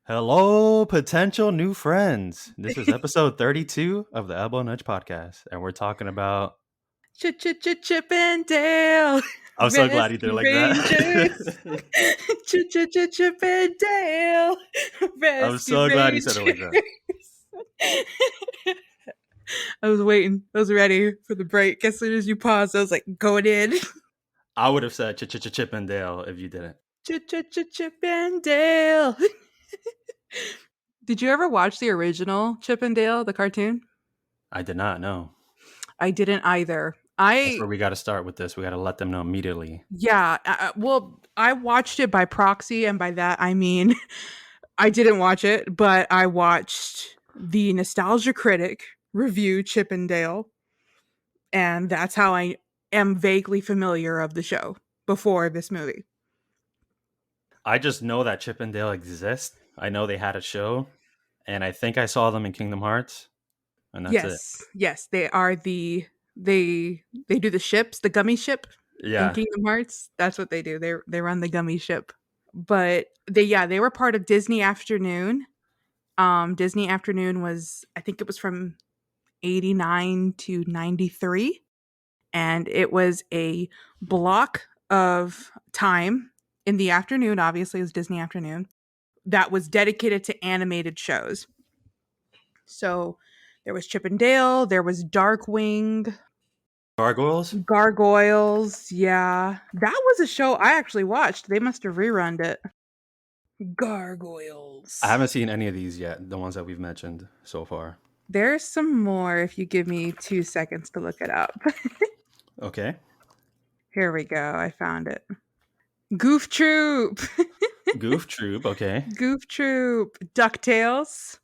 Hello, potential new friends. This is episode 32 of the Elbow Nudge podcast, and we're talking about. Chip and Dale, I'm so glad you did it Rescue like Rangers. that. Chip and Dale, I'm Rescue so glad you said it like that. Rangers. I was waiting. I was ready for the break. As soon as you paused, I was like, going in. I would have said Chip and Dale if you didn't. Chip and Dale. Did you ever watch the original Chip and Dale, the cartoon? I did not know. I didn't either. That's where we got to start with this. We got to let them know immediately. Yeah. Well, I watched it by proxy, and by that I mean I didn't watch it, but I watched the Nostalgia Critic review Chip and Dale, and that's how I am vaguely familiar of the show before this movie. I just know that Chip and Dale exist. I know they had a show, and I think I saw them in Kingdom Hearts, and that's it. Yes, they are they do the ships, the gummy ship in Yeah. Kingdom Hearts. That's what they do. They run the gummy ship. But they were part of Disney Afternoon. Disney Afternoon was, I think it was from 89 to 93, and it was a block of time in the afternoon. Obviously it was Disney Afternoon that was dedicated to animated shows. So there was Chip and Dale, there was Darkwing, Gargoyles. Yeah, that was a show I actually watched. They must have rerun it. Gargoyles. I haven't seen any of these yet, the ones that we've mentioned so far. There's some more if you give me 2 seconds to look it up. Okay. Here we go. I found it. Goof Troop. Goof Troop, okay. Goof Troop. DuckTales.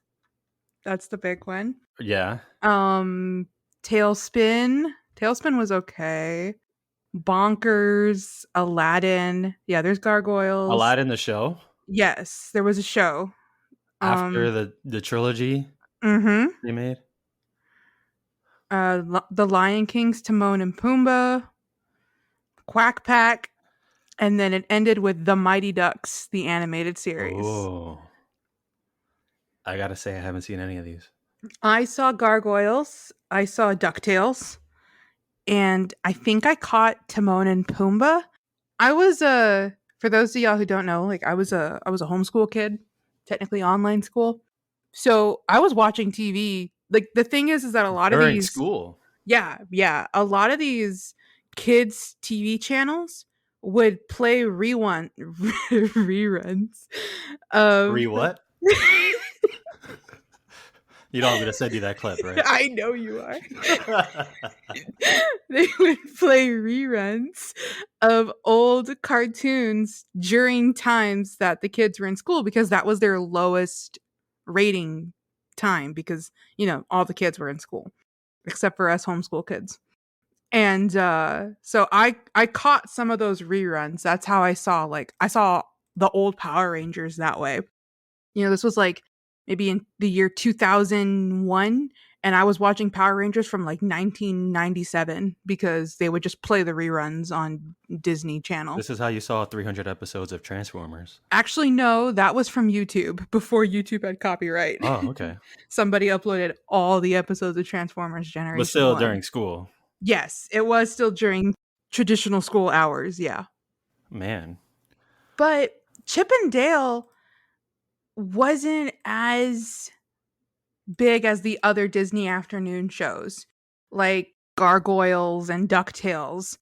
That's the big one. Yeah. Tailspin. Tailspin was okay. Bonkers. Aladdin. Yeah, there's Gargoyles. Aladdin the show? Yes, there was a show. After the trilogy Mm-hmm. they made? The Lion King's Timon and Pumbaa. Quack Pack. And then it ended with The Mighty Ducks, the animated series. Oh. I gotta say, I haven't seen any of these. I saw Gargoyles. I saw DuckTales. And I think I caught Timon and Pumbaa. I was for those of y'all who don't know, like I was a homeschool kid, technically online school. So I was watching TV. Like the thing is that a lot During of these school? Yeah. A lot of these kids' TV channels would play reruns of What? You don't want me to send you that clip, right? I know you are. They would play reruns of old cartoons during times that the kids were in school because that was their lowest rating time because, all the kids were in school except for us homeschool kids. And so I caught some of those reruns. That's how I saw the old Power Rangers that way. This was like maybe in the year 2001, and I was watching Power Rangers from like 1997 because they would just play the reruns on Disney Channel. This is how you saw 300 episodes of Transformers. Actually, no, that was from YouTube before YouTube had copyright. Oh, okay. Somebody uploaded all the episodes of Transformers Generation But still 1. during school. Yes, it was still during traditional school hours, yeah. Man. But Chip and Dale wasn't as big as the other Disney afternoon shows, like Gargoyles and DuckTales.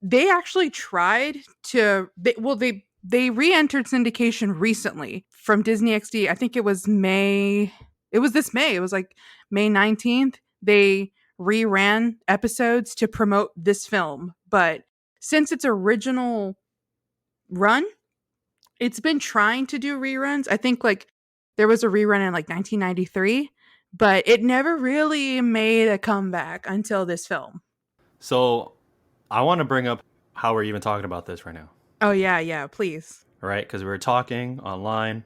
They actually tried to they re-entered syndication recently from Disney XD. I think it was May. It was this May. It was like May 19th. They reran episodes to promote this film, but since its original run, it's been trying to do reruns. I think like there was a rerun in like 1993, but it never really made a comeback until this film. So I want to bring up how we're even talking about this right now. Oh, yeah, please. Right? Because we were talking online,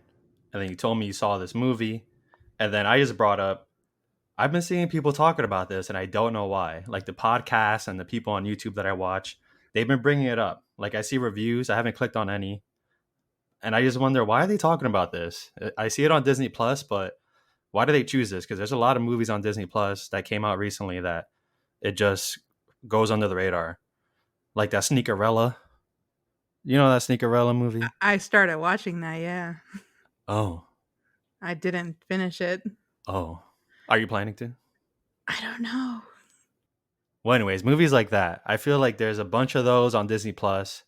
and then you told me you saw this movie, and then I just brought up, I've been seeing people talking about this, and I don't know why. Like the podcasts and the people on YouTube that I watch, they've been bringing it up. Like I see reviews. I haven't clicked on any. and I just wonder, why are they talking about this? I see it on Disney Plus, but why do they choose this? Because there's a lot of movies on Disney Plus that came out recently that it just goes under the radar, like that Sneakerella. You know that Sneakerella movie? I started watching that, yeah. Oh, I didn't finish it. oh. Are you planning to? I don't know. Well, anyways, movies like that. I feel like there's a bunch of those on Disney Plus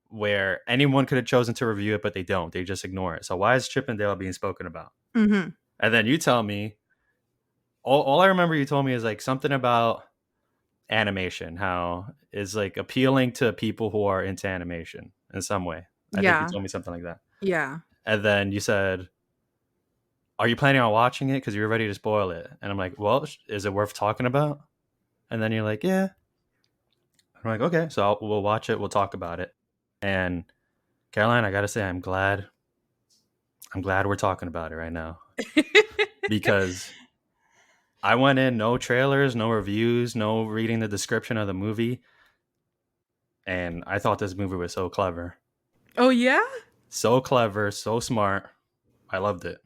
where anyone could have chosen to review it, but they don't. They just ignore it. So why is Chip and Dale being spoken about? Mhm. And then you tell me, all I remember you told me is like something about animation, how is like appealing to people who are into animation in some way. I think you Yeah. told me something like that. Yeah. And then you said, are you planning on watching it? Because you're ready to spoil it. And I'm like, well, is it worth talking about? And then you're like, yeah. I'm like, okay, so we'll watch it. We'll talk about it. And Caroline, I gotta say, I'm glad we're talking about it right now because I went in no trailers, no reviews, no reading the description of the movie, and I thought this movie was so clever, Oh, yeah? so clever, so smart. I loved it.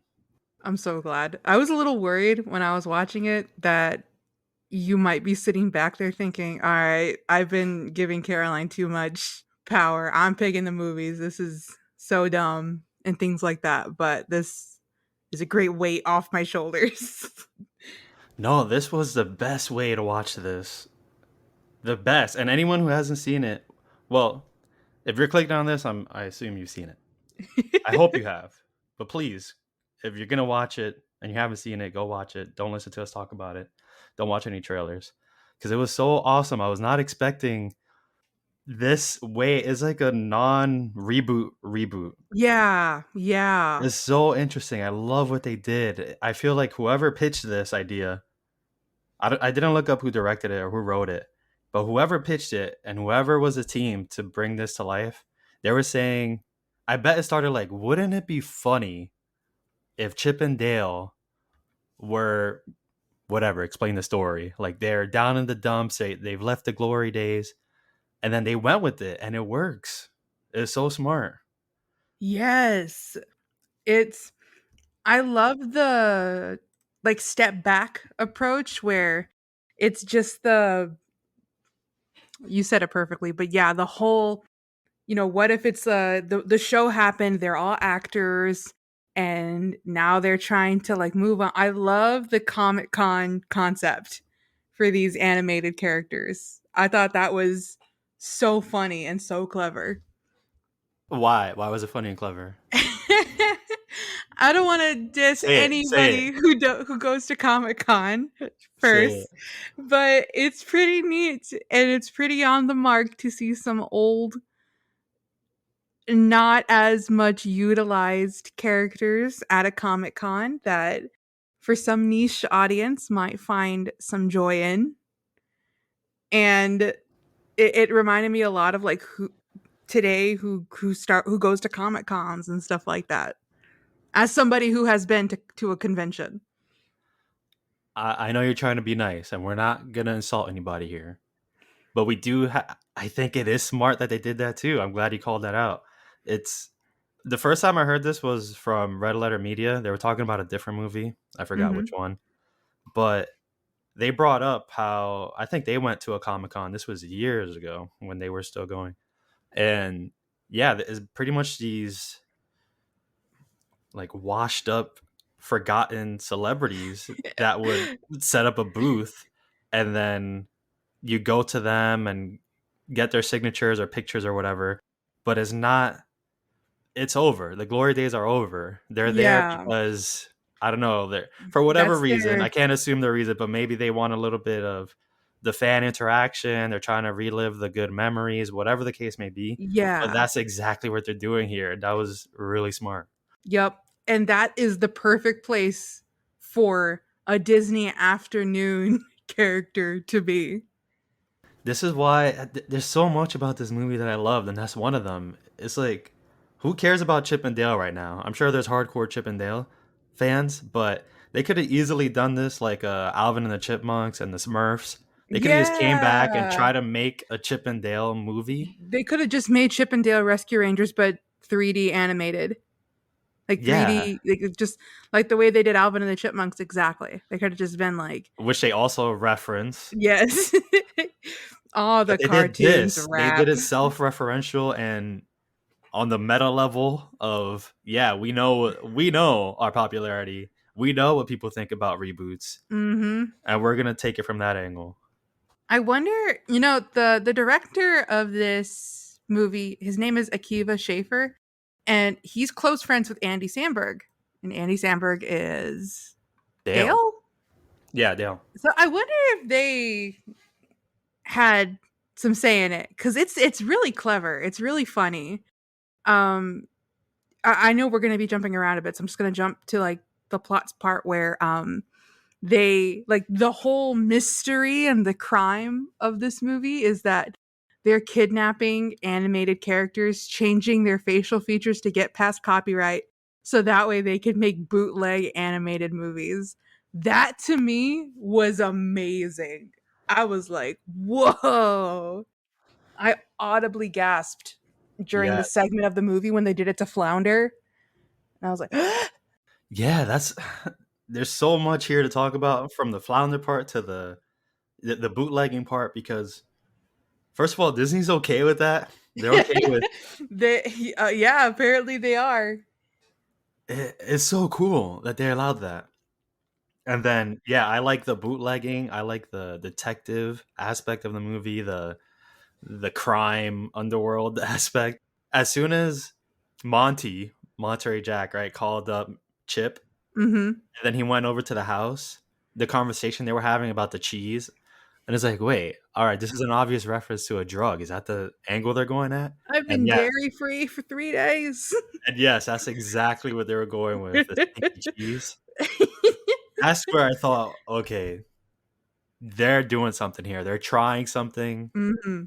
I'm so glad. I was a little worried when I was watching it that you might be sitting back there thinking, "All right, I've been giving Caroline too much power. I'm picking the movies. This is so dumb," and things like that. But this is a great weight off my shoulders. No, this was the best way to watch this. The best. And anyone who hasn't seen it, well, if you're clicking on this, I assume you've seen it. I hope you have. But please, if you're gonna watch it and you haven't seen it, go watch it. Don't listen to us talk about it. Don't watch any trailers. Because it was so awesome. I was not expecting this way. It's like a non-reboot. Yeah, yeah. It's so interesting. I love what they did. I feel like whoever pitched this idea, I didn't look up who directed it or who wrote it, but whoever pitched it and whoever was the team to bring this to life, they were saying, I bet it started like, wouldn't it be funny if Chip and Dale were whatever, explain the story. Like they're down in the dumps, they've left the glory days, and then they went with it and it works. It's so smart. Yes. It's I love the like step back approach where it's just the you said it perfectly, but yeah, the whole what if it's the show happened, they're all actors and now they're trying to like move on. I love the Comic Con concept for these animated characters. I thought that was so funny and so clever. Why? Why was it funny and clever? I don't want to diss Say it. Say it. anybody who goes to Comic Con Say it. first, but it's pretty neat and it's pretty on the mark to see some old, not as much utilized characters at a Comic Con that for some niche audience might find some joy in. And it reminded me a lot of like who today who goes to Comic Cons and stuff like that. As somebody who has been to a convention. I know you're trying to be nice, and we're not gonna insult anybody here, but we do. I think it is smart that they did that too. I'm glad you called that out. It's the first time I heard this was from Red Letter Media. They were talking about a different movie. I forgot which Mhm. one, but they brought up how I think they went to a Comic Con. This was years ago when they were still going, and yeah, it's pretty much these like washed up, forgotten celebrities that would set up a booth, and then you go to them and get their signatures or pictures or whatever. But it's not. It's over. The glory days are over. They're there Yeah. because I don't know. They're for whatever That's reason. their I can't assume the reason, but maybe they want a little bit of the fan interaction. They're trying to relive the good memories, whatever the case may be. But yeah. that's exactly what they're doing here. That was really smart. Yep. And that is the perfect place for a Disney afternoon character to be. This is why there's so much about this movie that I loved, and that's one of them. It's like, who cares about Chip and Dale right now? I'm sure there's hardcore Chip and Dale fans, but they could have easily done this like Alvin and the Chipmunks and the Smurfs. They could have just came back and Yeah. tried to make a Chip and Dale movie. They could have just made Chip and Dale Rescue Rangers, but 3D animated. Like Yeah, 3D, like just like the way they did Alvin and the Chipmunks exactly. They could have just been like, which they also reference. yes. All But the they did cartoons this. They did rap. it self-referential and on the meta level of, yeah, we know our popularity. We know what people think about reboots, Mhm. and we're gonna take it from that angle. I wonder, the director of this movie, his name is Akiva Schaffer, and he's close friends with Andy Samberg. And Andy Samberg is Dale. Dale? Yeah, Dale. So I wonder if they had some say in it cuz it's really clever. It's really funny. Um I know we're going to be jumping around a bit, so I'm just going to jump to like the plots part where they like the whole mystery and the crime of this movie is that they're kidnapping animated characters, changing their facial features to get past copyright so that way they could make bootleg animated movies. That to me was amazing. I was like, whoa. I audibly gasped during Yeah. the segment of the movie when they did it to Flounder. And I was like, Yeah, that's there's so much here to talk about from the flounder part to the bootlegging part because first of all, Disney's okay with that. They're okay with yeah, apparently they are. it. It's so cool that they allowed that. And then yeah, I like the bootlegging. I like the detective aspect of the movie, the crime underworld aspect. As soon as Monterey Jack, right, called up Chip, Hmm. and then he went over to the house, the conversation they were having about the cheese, and it's like, wait, all right, this is an obvious reference to a drug. Is that the angle they're going at? I've And been yes, dairy free for 3 days. and yes, that's exactly what they were going with, the stinky cheese. That's where I thought, okay, they're doing something here. They're trying something. Hmm.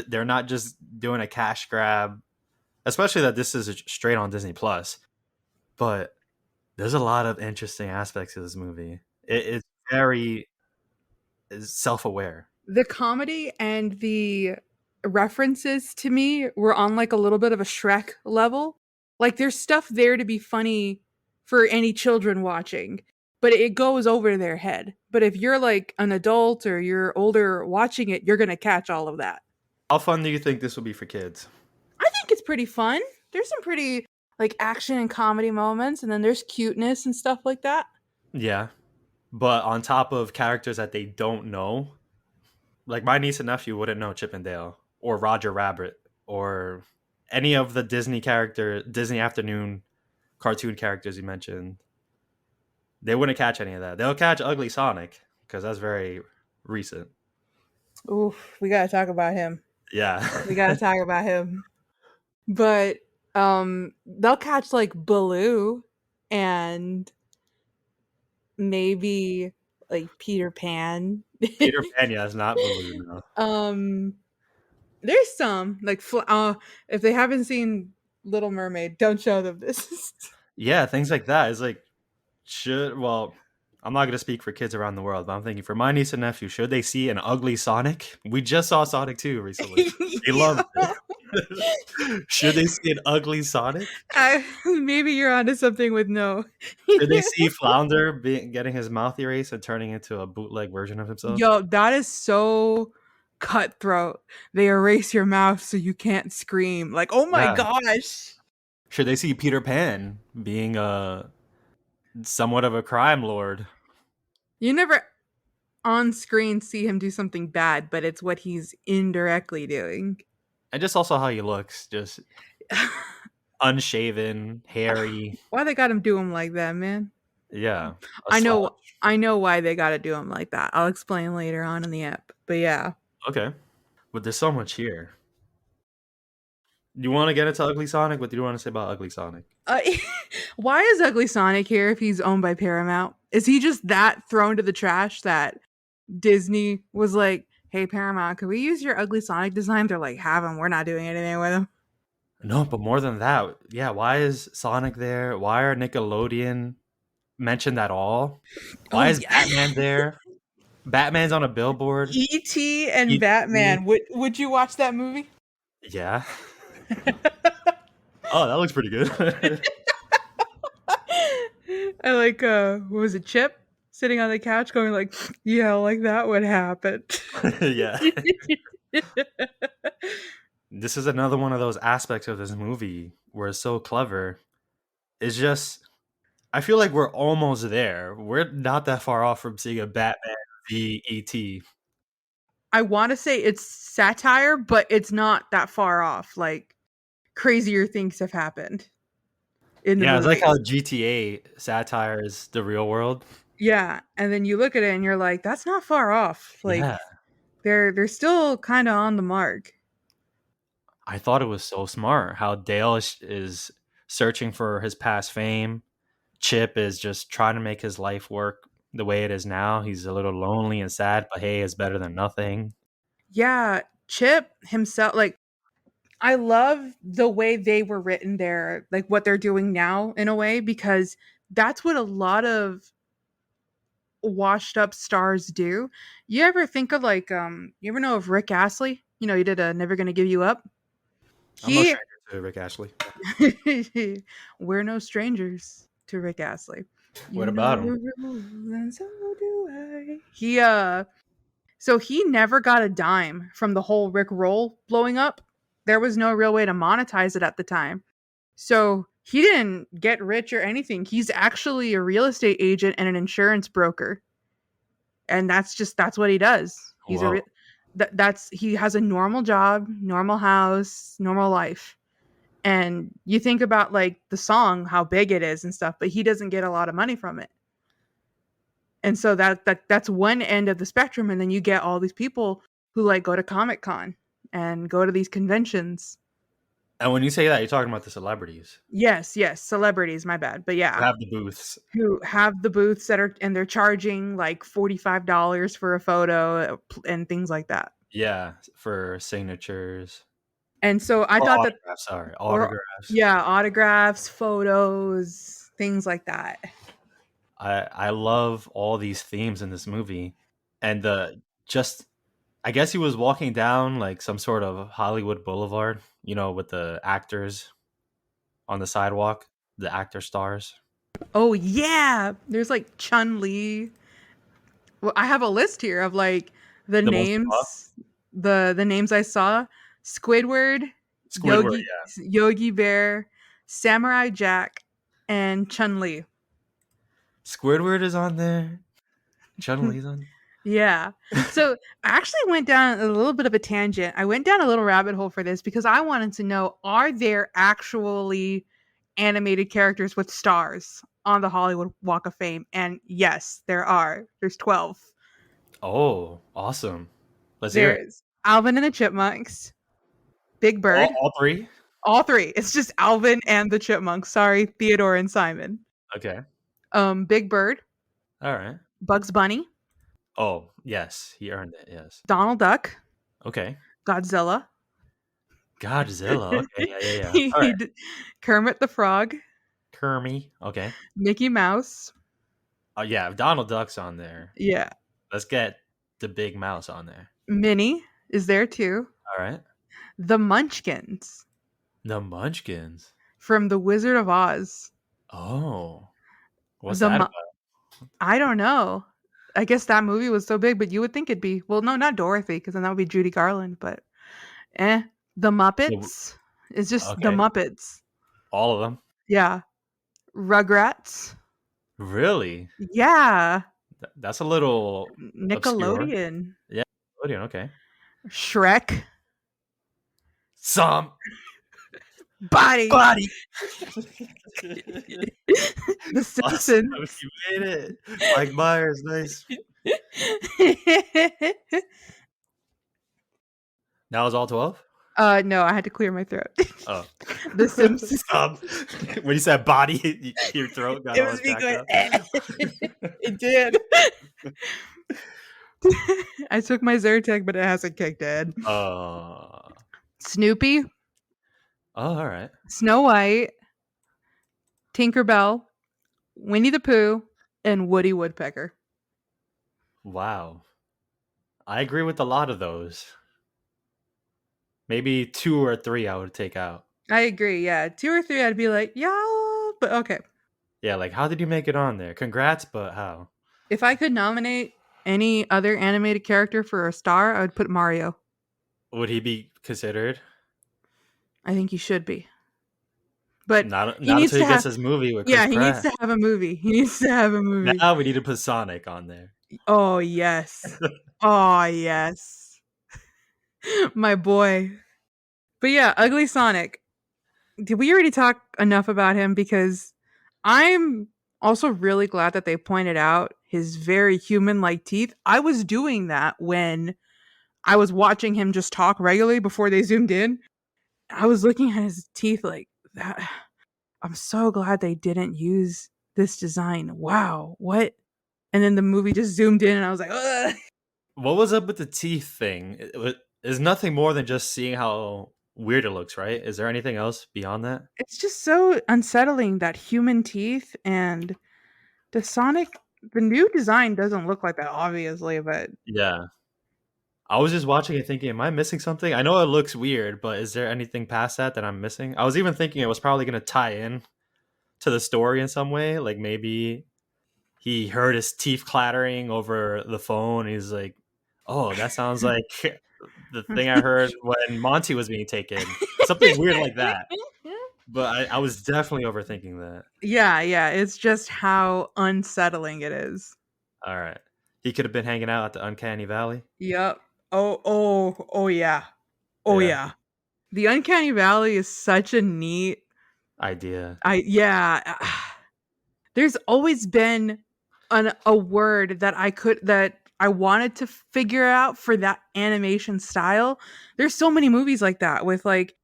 They're not just doing a cash grab, especially that this is straight on Disney Plus. But there's a lot of interesting aspects of this movie. It's very self-aware. The comedy and the references to me were on like a little bit of a Shrek level. Like there's stuff there to be funny for any children watching, but it goes over their head. But if you're like an adult or you're older watching it, you're going to catch all of that. How fun do you think this will be for kids? I think it's pretty fun. There's some pretty like action and comedy moments, and then there's cuteness and stuff like that. Yeah, but on top of characters that they don't know, like my niece and nephew wouldn't know Chip and Dale or Roger Rabbit or any of the Disney afternoon cartoon characters you mentioned. They wouldn't catch any of that. They'll catch Ugly Sonic because that's very recent. Oof, we gotta talk about him. Yeah. We gotta talk about him. But they'll catch like Baloo and maybe like Peter Pan. Peter Pan, yeah, is not Baloo, no. um there's some like if they haven't seen Little Mermaid, don't show them this. Yeah, things like that. It's like, well, I'm not going to speak for kids around the world, but I'm thinking for my niece and nephew, should they see an ugly Sonic? We just saw Sonic 2 recently. They loved Yeah. it. Should they see an ugly Sonic? Maybe you're onto something with no. Should they see Flounder getting his mouth erased and turning into a bootleg version of himself? Yo, that is so cutthroat. They erase your mouth so you can't scream. Like, oh my Yeah. gosh. Should they see Peter Pan being somewhat of a crime lord? You never on screen see him do something bad, but it's what he's indirectly doing. And just also how he looks, just unshaven, hairy. Why they got him do him like that, man? Yeah, a I know slouch. I know why they got to do him like that. I'll explain later on in the app. But yeah. Okay, but there's so much here. You want to get into Ugly Sonic? What do you want to say about Ugly Sonic? Uh, why is Ugly Sonic here if he's owned by Paramount? Is he just that thrown to the trash that Disney was like, "Hey Paramount, could we use your Ugly Sonic design?" They're like, "Have him. We're not doing anything with him." No, but more than that, yeah. Why is Sonic there? Why are Nickelodeon mentioned at all? Why Oh is yeah. Batman there? Batman's on a billboard. E.T. and E.T. Batman. Would you watch that movie? Yeah, Oh, that looks pretty good. I like what was it, Chip? Sitting on the couch going like, yeah, like that would happen. Yeah. This is another one of those aspects of this movie where it's so clever. It's just I feel like we're almost there. We're not that far off from seeing a Batman v ET. I want to say it's satire, but it's not that far off. Like crazier things have happened in the Yeah, it's like how movies. GTA satires the real world. Yeah, and then you look at it and you're like, that's not far off. Yeah. Like they're still kind of on the mark. I thought it was so smart how Dale is searching for his past fame. Chip is just trying to make his life work the way it is now. He's a little lonely and sad, but hey, it's better than nothing. Yeah, Chip himself, like I love the way they were written there, like what they're doing now in a way, because that's what a lot of washed up stars do. You ever think of like you ever know of Rick Astley? You know, he did a Never Gonna Give You Up. I'm no He stranger to Rick Ashley. we're no strangers to Rick Astley. What You know about him? the rules and so do I. So he never got a dime from the whole Rick roll blowing up. There was no real way to monetize it at the time. So he didn't get rich or anything. He's actually a real estate agent and an insurance broker. And that's what he does. He's a Whoa. that's he has a normal job, normal house, normal life. And you think about like the song, how big it is and stuff, but he doesn't get a lot of money from it. And so that's one end of the spectrum, and then you get all these people who like go to Comic Con and go to these conventions. And when you say that, you're talking about the celebrities Yes, celebrities, my bad. But who yeah, have the booths. who have the booths that are and they're charging like $45 for a photo and things like that. Yeah, for signatures. And so I Oh, thought that autographs, sorry. or Autographs. yeah, autographs, photos, things like that. I love all these themes in this movie. And the just I guess he was walking down like some sort of Hollywood boulevard, with the actors on the sidewalk, the actor stars. Oh yeah, there's like Chun Li. Well, I have a list here of like the The ones you saw? names, the names I saw: Squidward, Squidward, yeah. Yogi Bear, Samurai Jack, and Chun Li. Squidward is on there. Chun Li's on. Yeah. So I actually went down a little bit of a tangent. I went down a little rabbit hole for this because I wanted to know, are there actually animated characters with stars on the Hollywood Walk of Fame? And yes, there are. There's 12. Oh, awesome. Let's hear it. There's Alvin and the Chipmunks, Big All, Bird, all three? all three. It's just Alvin and the Chipmunks. Sorry, Theodore and Simon. Okay. Big Bird, All right. Bugs Bunny, Oh, yes. He earned it. Yes. Donald Duck, Okay. Godzilla, Godzilla. Okay. Yeah, yeah, yeah. All right. Kermit the Frog, Kermie. Okay. Mickey Mouse. Oh, yeah. If Donald Duck's on there, Yeah. let's get the big mouse on there. Minnie is there too. All right. The Munchkins The Munchkins. from The Wizard of Oz. Oh. What's The that Mu- about? I don't know. I guess that movie was so big, but you would think it'd be well, no, not Dorothy, because then that would be Judy Garland. But eh, the The- Muppets is just the Okay. Muppets. All of them. Yeah, Rugrats. Really? Yeah, That's a little obscure. Nickelodeon. Yeah. Nickelodeon, okay. Shrek. Some Body. body. The Awesome. Simpsons. You made it. Mike Myers, nice. That was all 12? No, I had to clear my throat. Oh. The Simpsons. Some. When you said body, your throat got It all was me jacked going. up. It did. I took my Zyrtec, but it hasn't kicked in. Oh, Snoopy, all right. Snow White, Tinkerbell, Winnie the Pooh, and Woody Woodpecker. Wow. I agree with a lot of those. Maybe 2 or 3 I would take out. I agree. Yeah, 2 or 3, I'd be like, yeah, but okay. Yeah, like how did you make it on there? Congrats, but how? If I could nominate any other animated character for a star, I would put Mario. Would he be considered? I think he should be. But he Not needs until to he gets have his movie with Chris yeah, he needs Pratt. to have a movie. He needs to have a movie. Now we need to put Sonic on there. Oh, yes. Oh, yes. My boy. But yeah, Ugly Sonic. Did we already talk enough about him? Because I'm also really glad that they pointed out his very human-like teeth. I was doing that when I was watching him just talk regularly before they zoomed in. I was looking at his teeth like that. I'm so glad they didn't use this design. Wow, what? And then the movie just zoomed in, and I was like, ugh. What was up with the teeth thing? It's nothing more than just seeing how weird it looks, right? Is there anything else beyond that? It's just so unsettling that human teeth and the Sonic. The new design doesn't look like that, obviously, but Yeah. I was just watching it thinking, am I missing something? I know it looks weird, but is there anything past that that I'm missing? I was even thinking it was probably going to tie in to the story in some way. Like maybe he heard his teeth clattering over the phone. He's like, oh, that sounds like the thing I heard when Monty was being taken. Something weird like that. But I was definitely overthinking that. yeah, yeah, it's just how unsettling it is. All right. He could have been hanging out at the Uncanny Valley. Yep. Oh yeah. Oh Yeah. yeah. The Uncanny Valley is such a neat Idea. I yeah. There's always been a word that I wanted to figure out for that animation style. There's so many movies like that with like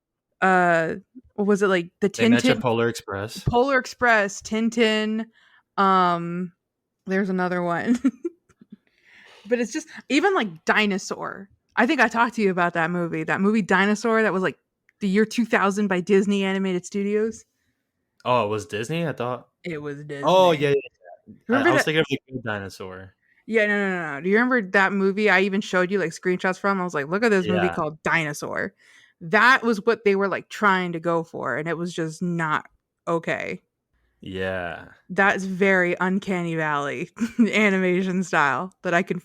uh what was it like the They mentioned Tintin Polar Express. Polar Express, Tintin, um there's another one. But it's just even like Dinosaur. I think I talked to you about that movie. That movie Dinosaur that was like the year 2000 by Disney Animated Studios. Oh, it was Disney? I thought. It was Oh, Disney. yeah, yeah. I Remember was that? thinking of the Good Dinosaur. Yeah, no. Do you remember that movie I even showed you like screenshots from? I was like, look at this movie Yeah. called Dinosaur. That was what they were like trying to go for, and it was just not okay. Yeah. That's very Uncanny Valley animation style that I can.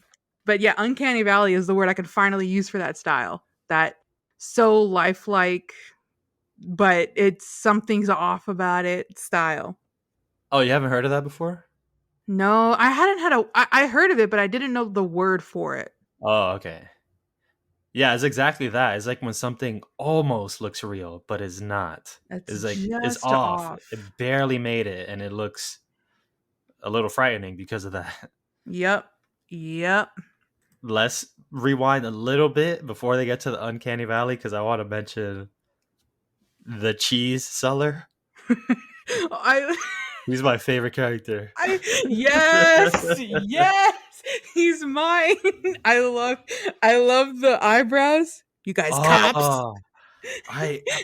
But yeah, Uncanny Valley is the word I can finally use for that style. That so lifelike, but it's something's off about it style. Oh, you haven't heard of that before? No, I hadn't had a. I heard of it, but I didn't know the word for it. Oh, okay. Yeah, it's exactly that. It's like when something almost looks real, but is not. That's It's like it's just off. off. It barely made it, and it looks a little frightening because of that. Yep. Yep. Let's rewind a little bit before they get to the Uncanny Valley because I want to mention the cheese seller. I He's my favorite character. yes, yes, he's mine. I love the eyebrows. You guys cops. Oh,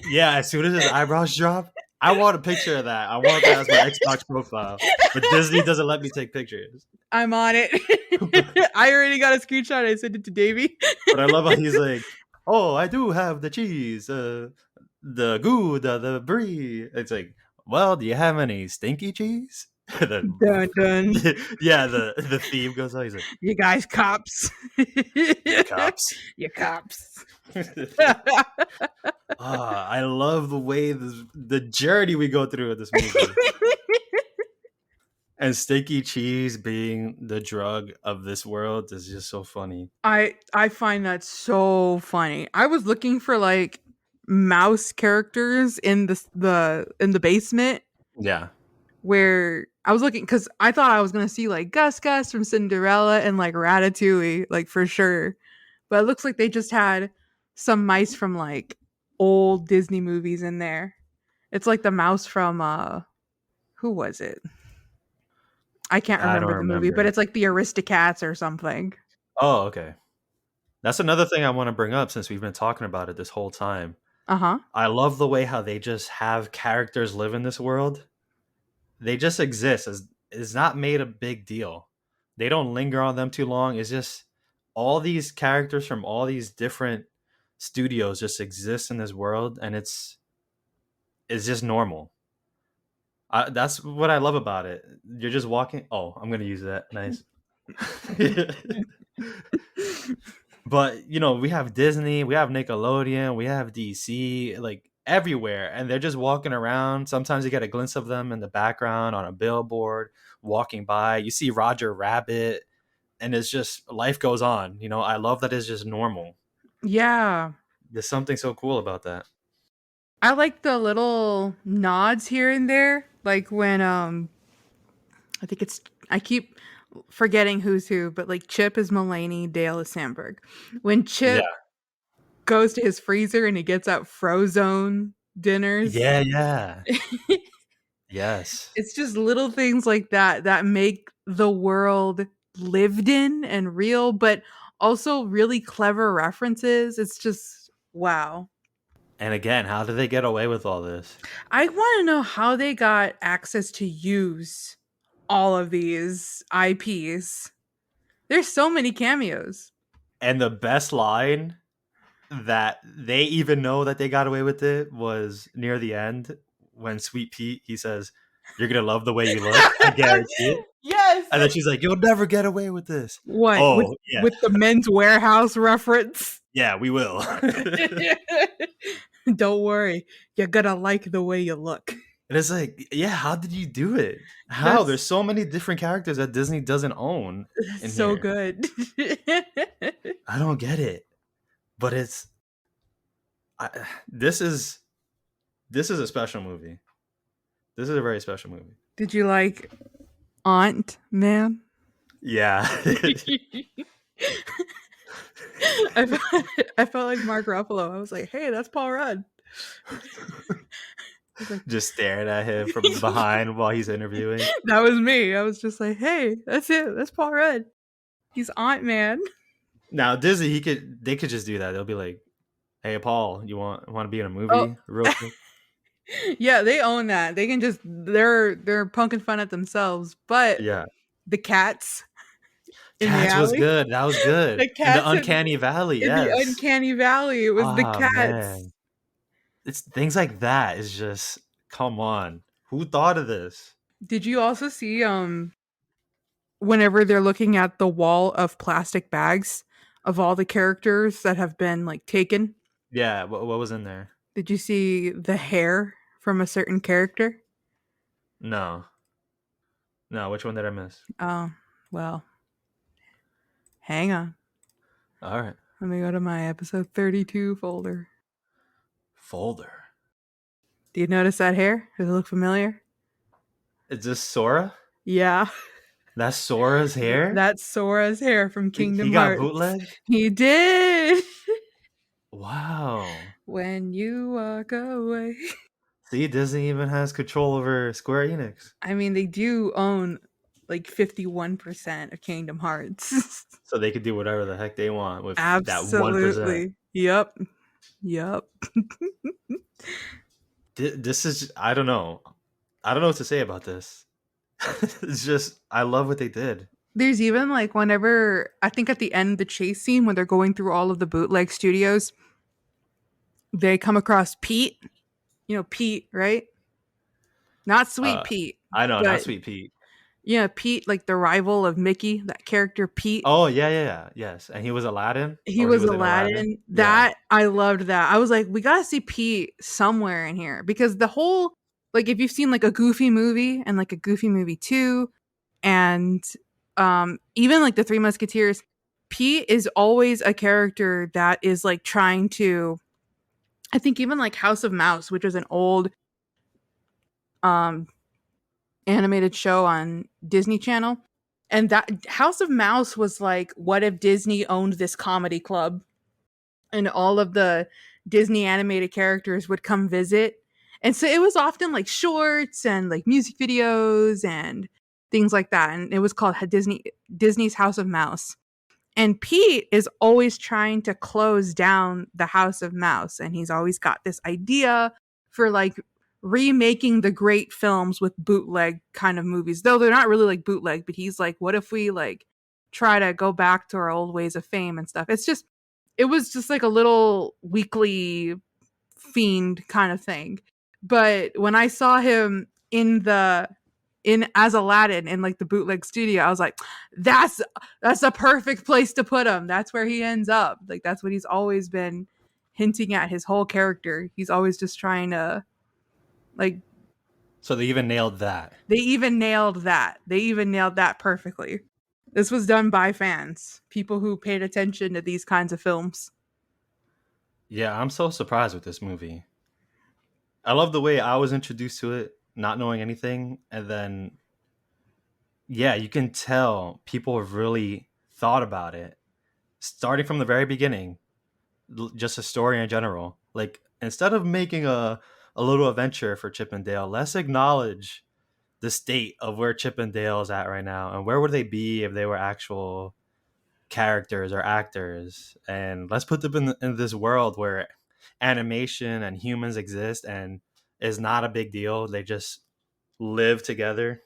yeah. As soon as his eyebrows drop, I want a picture of that. I want that as my Xbox profile. But Disney doesn't let me take pictures. I'm on it. I already got a screenshot. I sent it to Davey. But I love how he's like, "Oh, I do have the cheese, the goo, the brie." It's like, well, do you have any stinky cheese? And then, Dun dun. yeah, the theme goes on. He's like, You guys cops. "You cops." You cops. I love the way the journey we go through in this movie. And stinky cheese being the drug of this world is just so funny. I find that so funny. I was looking for like mouse characters in the basement Yeah. where I was looking because I thought I was gonna see like Gus from Cinderella and like Ratatouille, like for sure. But it looks like they just had some mice from like old Disney movies in there. It's like the mouse from who was it? I can't I don't remember the movie, but remember. it's like the Aristocats or something. Oh, okay. That's another thing I want to bring up since we've been talking about it this whole time. Uh-huh. I love the way how they just have characters live in this world. They just exist as it's not made a big deal. They don't linger on them too long. It's just all these characters from all these different studios just exist in this world and it's is just normal. That's what I love about it. You're just walking. Oh, I'm gonna use that. Nice. But we have Disney, we have Nickelodeon, we have DC, like everywhere, and they're just walking around. Sometimes you get a glimpse of them in the background on a billboard, walking by. You see Roger Rabbit, and it's just life goes on. I love that it's just normal. Yeah. There's something so cool about that. I like the little nods here and there. Like when I think it's I keep forgetting who's who, but like Chip is Mulaney, Dale is Sandberg. When Yeah, Chip goes to his freezer and he gets out Frozone dinners. yeah, yeah. Yes. It's just little things like that that make the world lived in and real, but also really clever references. It's just wow. And again, how did they get away with all this? I want to know how they got access to use all of these IPs. There's so many cameos. And the best line that they even know that they got away with it was near the end when Sweet Pete he says, "You're gonna love the way you look. I guarantee it." Yes. And then she's like, "You'll never get away with this." What with Oh yeah, with the Men's Warehouse reference? yeah, we will. Don't worry, you're gonna like the way you look. And it's like, yeah, how did you do it? How? There's That's so many different characters that Disney doesn't own in so here. good. I don't get it, but I, this is this is a special movie. This is a very special movie. Did you like Aunt Man? Yeah. I felt, I felt like Mark Ruffalo. I was like, "Hey, that's Paul Rudd." I was like, Just staring at him from behind while he's interviewing. that was me. I was just like, "Hey, that's it. That's Paul Rudd. He's Aunt Man." Now Disney, they could just do that. They'll be like, "Hey, Paul, you want to be in a Oh, movie real quick?" yeah, they own that. They can just they're poking fun at themselves. But Yeah, the cats in the Cats was alley, good. That was good. the In the cats Uncanny Valley, in the yes. uncanny valley. It was the Ah cats. man, it's things like that. Is just come on. Who thought of this? Did you also see whenever they're looking at the wall of plastic bags of all the characters that have been like taken? Yeah, what was in there? Did you see the hair from a certain character? No, no. Which one did I miss? Oh, well, hang on. All right, Let me go to my episode 32 folder. folder. Do you notice that hair? Does it look familiar? Is this Sora? Yeah. That's Sora's hair. That's Sora's hair from He Kingdom got Hearts. bootleg. He did. Wow. When you walk away. See, Disney even has control over Square Enix, I mean, they do own like 51% of Kingdom Hearts. so they could do whatever the heck they want with that 1%. Absolutely. Yep. Yep. This is I don't know. I don't know what to say about this. It's just I love what they did. There's even like whenever I think at the end the chase scene when they're going through all of the bootleg studios, they come across Pete. You know Pete, right? Not Sweet Uh, Pete, I know, not but Sweet Pete. yeah, Pete, like the rival of Mickey, that character Pete. Oh yeah, yeah, yeah, yes. And he was Aladdin, He or he was was in Aladdin. Aladdin. Yeah, That I loved that. I was like, we gotta see Pete somewhere in here because the whole like if you've seen like a Goofy movie and like a Goofy movie 2 and even like the Three Musketeers, Pete is always a character that is like trying to I think even like House of Mouse, which was an old um animated show on Disney Channel. And that House of Mouse was like, what if Disney owned this comedy club and all of the Disney animated characters would come visit? And so it was often like shorts and like music videos and things like that. And it was called Disney's House of Mouse. And Pete is always trying to close down the House of Mouse. And he's always got this idea for like remaking the great films with bootleg kind of movies. Though they're not really like bootleg, but he's like, what if we like try to go back to our old ways of fame and stuff? It was just like a little weekly fiend kind of thing. But when I saw him in as Aladdin in like the bootleg studio, I was like, that's that's a perfect place to put him. That's where he ends up. Like that's what he's always been hinting at his whole character. He's always just trying to like So they even nailed that. they even nailed that. They even nailed that perfectly. This was done by fans, people who paid attention to these kinds of films. Yeah, I'm so surprised with this movie. I love the way I was introduced to it, not knowing anything, and then yeah, you can tell people have really thought about it, starting from the very beginning. Just a story in general. Like instead of making a little adventure for Chip and Dale, let's acknowledge the state of where Chip and Dale is at right now, and where would they be if they were actual characters or actors, and let's put them in this world where animation and humans exist and is not a big deal. They just live together.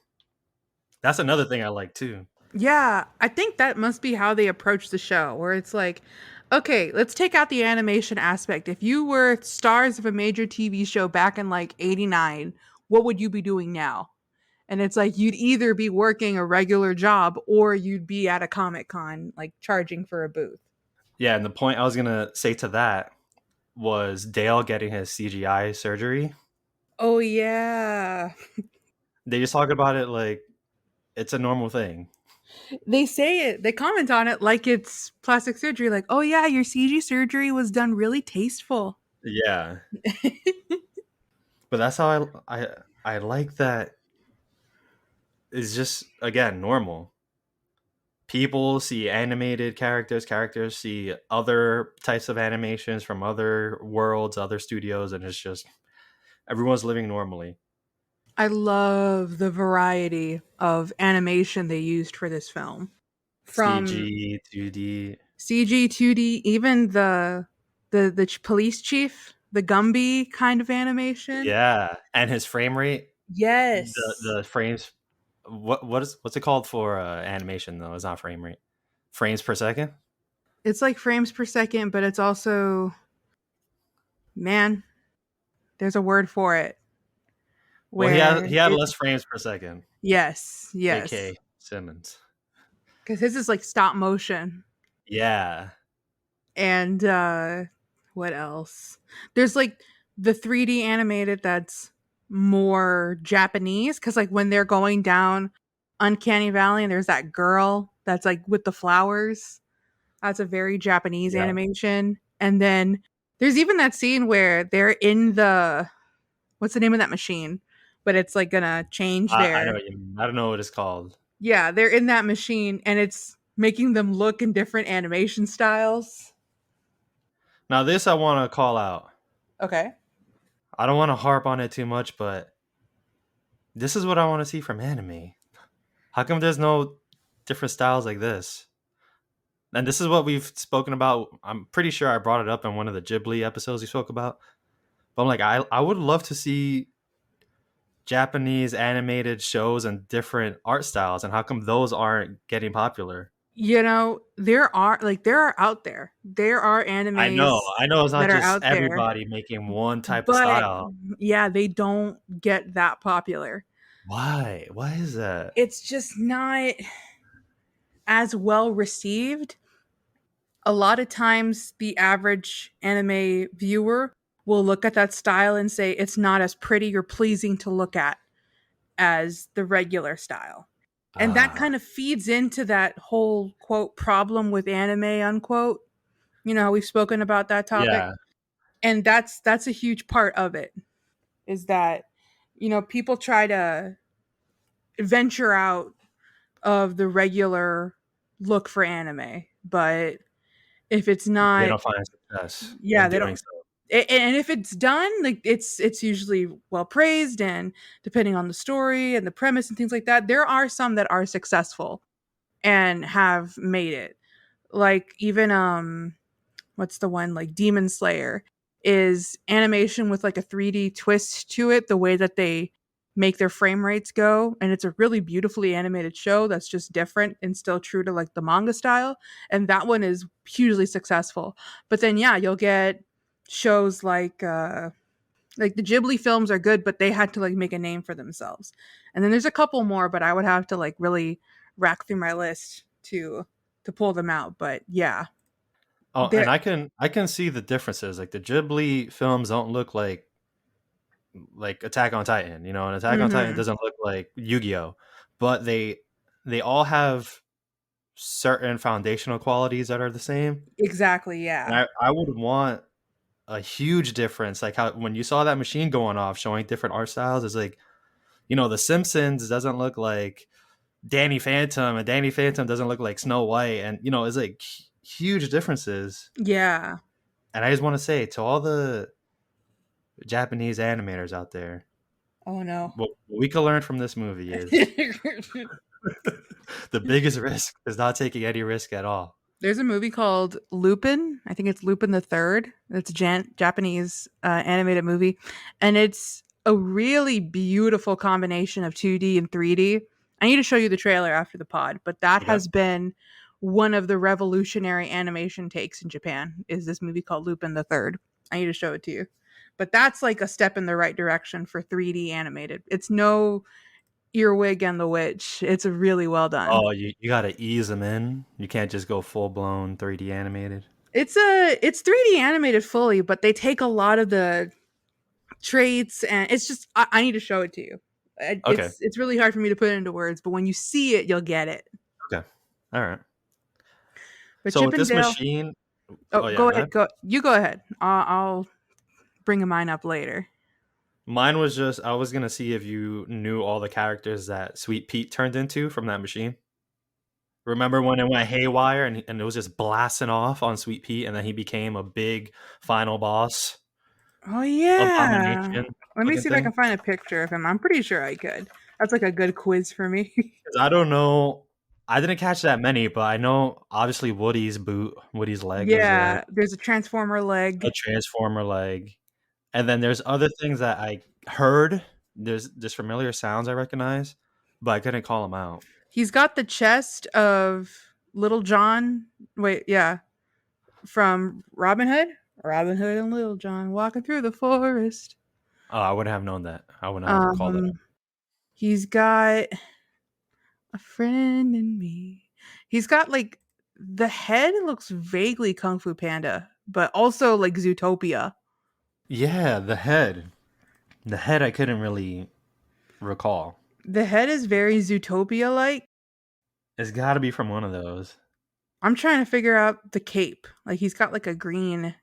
That's another thing I like too. Yeah, I think that must be how they approach the show, where it's like, okay, let's take out the animation aspect. If you were stars of a major TV show back in like 89, what would you be doing now? And it's like you'd either be working a regular job or you'd be at a Comic Con, like charging for a booth. Yeah, and the point I was gonna say to that was Dale getting his CGI surgery. Oh, yeah. They just talk about it like it's a normal thing. They say it, they comment on it like it's plastic surgery, like, oh, yeah, your CG surgery was done really tasteful. Yeah, but that's how I like that. It's just again normal. People see animated characters, characters see other types of animations from other worlds, other studios, and it's just everyone's living normally. I love the variety of animation they used for this film. From CG, 2D. CG, 2D, even the police chief, the Gumby kind of animation. Yeah, and his frame rate, Yes. the frames. What's it called for animation though? It's not frame rate. Frames per second. It's like frames per second, but it's also, man, there's a word for it Well, where he had it, less frames per second. yes, yes. AK Simmons. Because his is like stop motion. Yeah, And what else? There's like the 3D animated that's more Japanese cuz like when they're going down Uncanny Valley and there's that girl that's like with the flowers. That's a very Japanese yeah. animation. And then there's even that scene where they're in the what's the name of that machine? But it's like gonna change I know their what you mean. I don't know what it's called. yeah, they're in that machine and it's making them look in different animation styles. Now this I want to call out. Okay. I don't want to harp on it too much, but this is what I want to see from anime. How come there's no different styles like this? And this is what we've spoken about. I'm pretty sure I brought it up in one of the Ghibli episodes we spoke about. But I'm like, I would love to see Japanese animated shows and different art styles, and how come those aren't getting popular? You know, there are out there. There are animes I know it's not that are just out there, everybody making one type of but style. yeah, they don't get that popular. Why? Why is that? It's just not as well received. A lot of times the average anime viewer will look at that style and say it's not as pretty or pleasing to look at as the regular style. And that Ah, kind of feeds into that whole quote problem with anime unquote. You know, we've spoken about that topic. yeah. And that's a huge part of it is that people try to venture out of the regular look for anime, but if it's They not, don't find success yeah, in they doing don't. so. And if it's done, like it's usually well praised, and depending on the story and the premise and things like that, there are some that are successful and have made it. Like even what's the one like Demon Slayer is animation with like a 3D twist to it, the way that they make their frame rates go, and it's a really beautifully animated show that's just different and still true to like the manga style, and that one is hugely successful. But then yeah, you'll get shows like Like the Ghibli films are good, but they had to like make a name for themselves. And then there's a couple more, but I would have to like really rack through my list to pull them out. But yeah, Oh, and they're I can see the differences. Like the Ghibli films don't look like Attack on Titan, and Attack on Titan hmm doesn't look like Yu-Gi-Oh, but they all have certain foundational qualities that are the same. exactly, And yeah. I would want a huge difference, like how when you saw that machine going off, showing different art styles, it's like The Simpsons doesn't look like Danny Phantom, and Danny Phantom doesn't look like Snow White, and it's like huge differences. Yeah. And I just want to say to all the Japanese animators out there, Oh no. what we can learn from this movie is the biggest risk is not taking any risk at all. There's a movie called Lupin. I think it's Lupin the Third. It's a Japanese animated movie, and it's a really beautiful combination of 2D and 3D. I need to show you the trailer after the pod, but that Okay. has been one of the revolutionary animation takes in Japan. Is this movie called Lupin the Third? I need to show it to you. But that's like a step in the right direction for 3D animated. It's no Earwig and the Witch. It's really well done. Oh, you got to ease them in. You can't just go full blown 3D animated. It's 3D animated fully, but they take a lot of the traits, and it's just I need to show it to you. Okay. It's really hard for me to put it into words, but when you see it, you'll get it. Okay. All right. But So Chip with and this Dale, machine, oh, oh yeah, go go ahead, ahead. go you go ahead. I'll bring mine up later. Mine was just I was gonna see if you knew all the characters that Sweet Pete turned into from that machine. Remember when it went haywire and it was just blasting off on Sweet Pete, and then he became a big final boss Oh yeah, abomination let me looking see if I thing? can find a picture of him. I'm pretty sure I could. That's like a good quiz for me. 'Cause I don't know. I didn't catch that many, but I know obviously Woody's leg was there, Yeah, there's a transformer a leg. transformer leg, and then there's other things that I heard. There's familiar sounds I recognize, but I couldn't call them out. He's got the chest of Little John. Wait, yeah, from Robin Hood. Robin Hood and Little John walking through the forest. Oh, I wouldn't have known that. I would not have called that. Um, he's got a friend in me. He's got like the head looks vaguely Kung Fu Panda, but also like Zootopia. Yeah, the head. The head I couldn't really recall. The head is very Zootopia like. It's got to be from one of those. I'm trying to figure out the cape. Like he's got like a green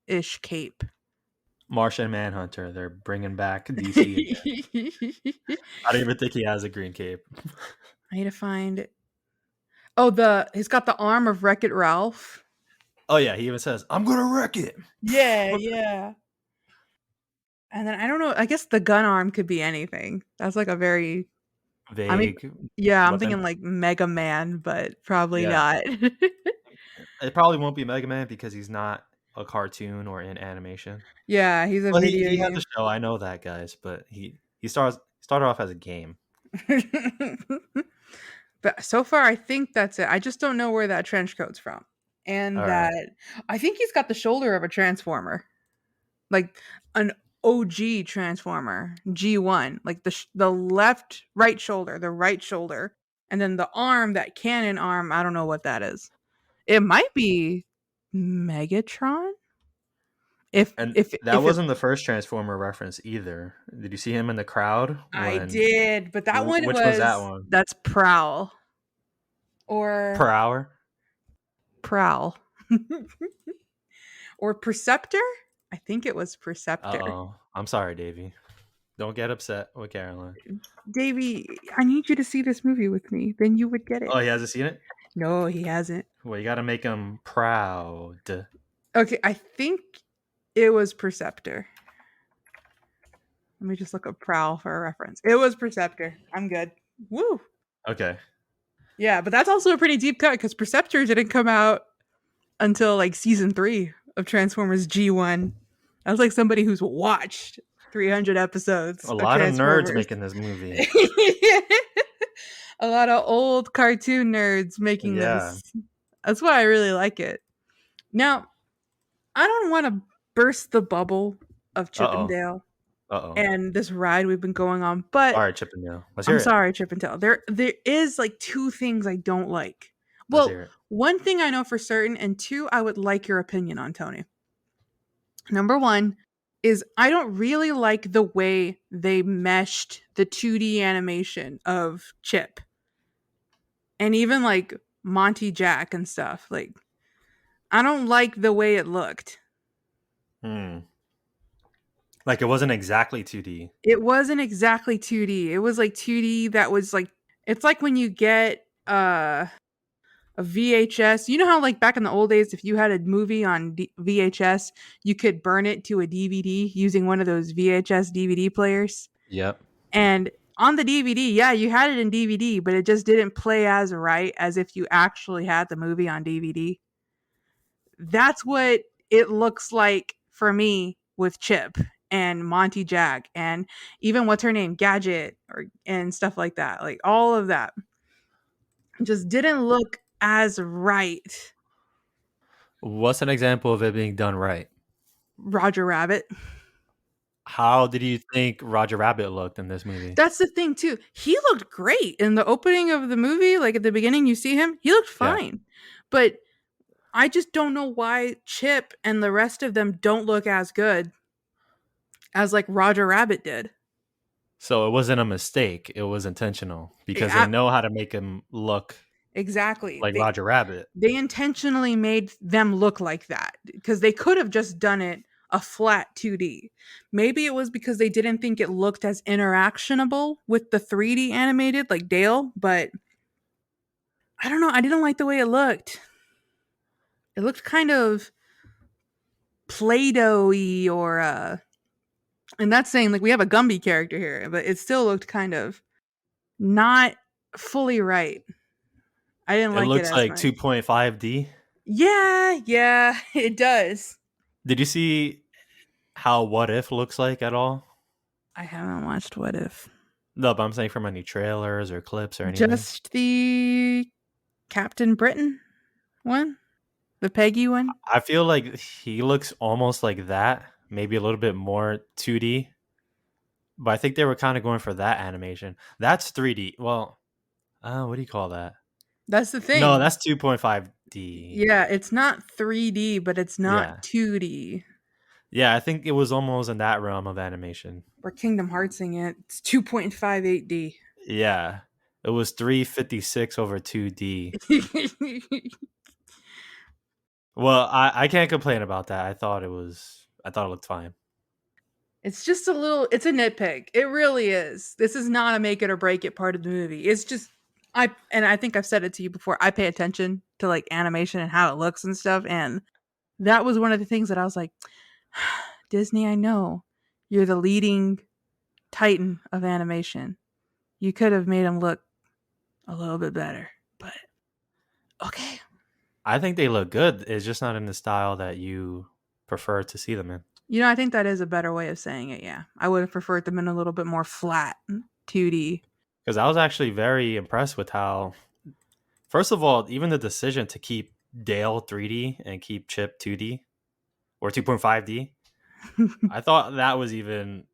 ish cape. Martian Manhunter. They're bringing back DC again. I I don't even think he has a green cape. need to find. Oh, the he's got the arm of Wreck It Ralph. Oh yeah, he even says, "I'm gonna wreck it." Yeah, yeah. And then I don't know. I guess the gun arm could be anything. That's like a very. I mean, Vague yeah, I'm weapon. thinking like Mega Man, but probably Yeah, not. it probably won't be Mega Man because he's not a cartoon or in animation. Yeah, he's a Well, video he has a game. show. I know that, guys, but he started off as a game. But so far, I think that's it. I just don't know where that trench coat's from, and All right, that I think he's got the shoulder of a transformer, like an OG transformer G1, like the left right shoulder, the right shoulder, and then the arm, that cannon arm. I don't know what that is. It might be Megatron. and that If it, wasn't the first Transformer reference either. Did you see him in the crowd I when? did, but that one Which was that was one? that's Prowl or Per hour? Prowl or Perceptor. I think it was Uh Perceptor. oh. I'm sorry, Davey. Don't get upset with Caroline. Davey, I need you to see this movie with me. Then you would get Oh, it. he hasn't seen it? No, he hasn't. Well, you got to make him proud. Okay, I think it was Perceptor. Let me just look up Prowl for a reference. It was Perceptor. I'm good. Woo. Okay. Yeah, but that's also a pretty deep cut because Perceptor didn't come out until like season 3 of Transformers G1. I was like somebody who's watched 300 A episodes of lot of nerds Transformers. making this movie. A lot of old cartoon nerds making Yeah. this. That's why I really like it. Now, I don't want to burst the bubble of Uh Chip and oh. Dale. Uh-oh. and this ride we've been going on. But All right, Chip and Dale. Let's I'm hear it. sorry, Chip and Dale. There is like two things I don't like. Let's Well, hear it. one thing I know for certain, and two, I would like your opinion on, Tony. Number one is I don't really like the way they meshed the 2D animation of Chip and even like Monty Jack and stuff. Like, I don't like the way it looked. Hmm. Like it wasn't exactly 2D. It wasn't exactly 2D. It was like 2D that was like, it's like when you get a VHS. You know how like back in the old days, if you had a movie on VHS, you could burn it to a DVD using one of those VHS DVD players. Yep. And on the DVD, yeah, you had it in DVD, but it just didn't play as right as if you actually had the movie on DVD. That's what it looks like for me with Chip and Monty Jack and even what's her name, Gadget or and stuff like that. Like all of that just didn't look as right. What's an example of it being done right? Roger Rabbit. How did you think Roger Rabbit looked in this movie? That's the thing too. He looked great in the opening of the movie. Like at the beginning, you see him. He looked Yeah. fine, but I just don't know why Chip and the rest of them don't look as good as like Roger Rabbit did. So it wasn't a mistake. It was intentional because they Yeah, know how to make him look exactly. like Roger Rabbit. They intentionally made them look like that because they could have just done it a flat 2D. Maybe it was because they didn't think it looked as interactionable with the 3D animated like Dale, but I don't know. I didn't like the way it looked. It looked kind of Play-Doh-y or and that's saying like we have a Gumby character here, but it still looked kind of not fully right. I didn't It like it looks as like much. 2.5D. Yeah, yeah, it does. Did you see how What If looks like at all? I haven't watched What If. No, but I'm saying from any trailers or clips or anything. Just the Captain Britain one? The Peggy one? I feel like he looks almost like that, maybe a little bit more 2D. But I think they were kind of going for that animation. That's 3D. Well, what do you call that? That's the No, thing. that's 2.5D. Yeah, it's not 3D, but it's not Yeah. 2D. Yeah, I think it was almost in that realm of animation. We're Kingdom Heartsing it. It's 2.58D. Yeah. It was 356 over 2D. Well, I can't complain about that. I thought it looked fine. It's just a little it's a nitpick. It really is. This is not a make it or break it part of the movie. It's just I think I've said it to you before. I pay attention to like animation and how it looks and stuff, and that was one of the things that I was like, Disney, I know you're the leading titan of animation. You could have made them look a little bit better, but okay. I think they look good. It's just not in the style that you prefer to see them in. You know, I think that is a better way of saying it. Yeah, I would have preferred them in a little bit more flat 2D. Because I was actually very impressed with how, first of all, even the decision to keep Dale 3D and keep Chip 2D or 2.5D, I thought that was even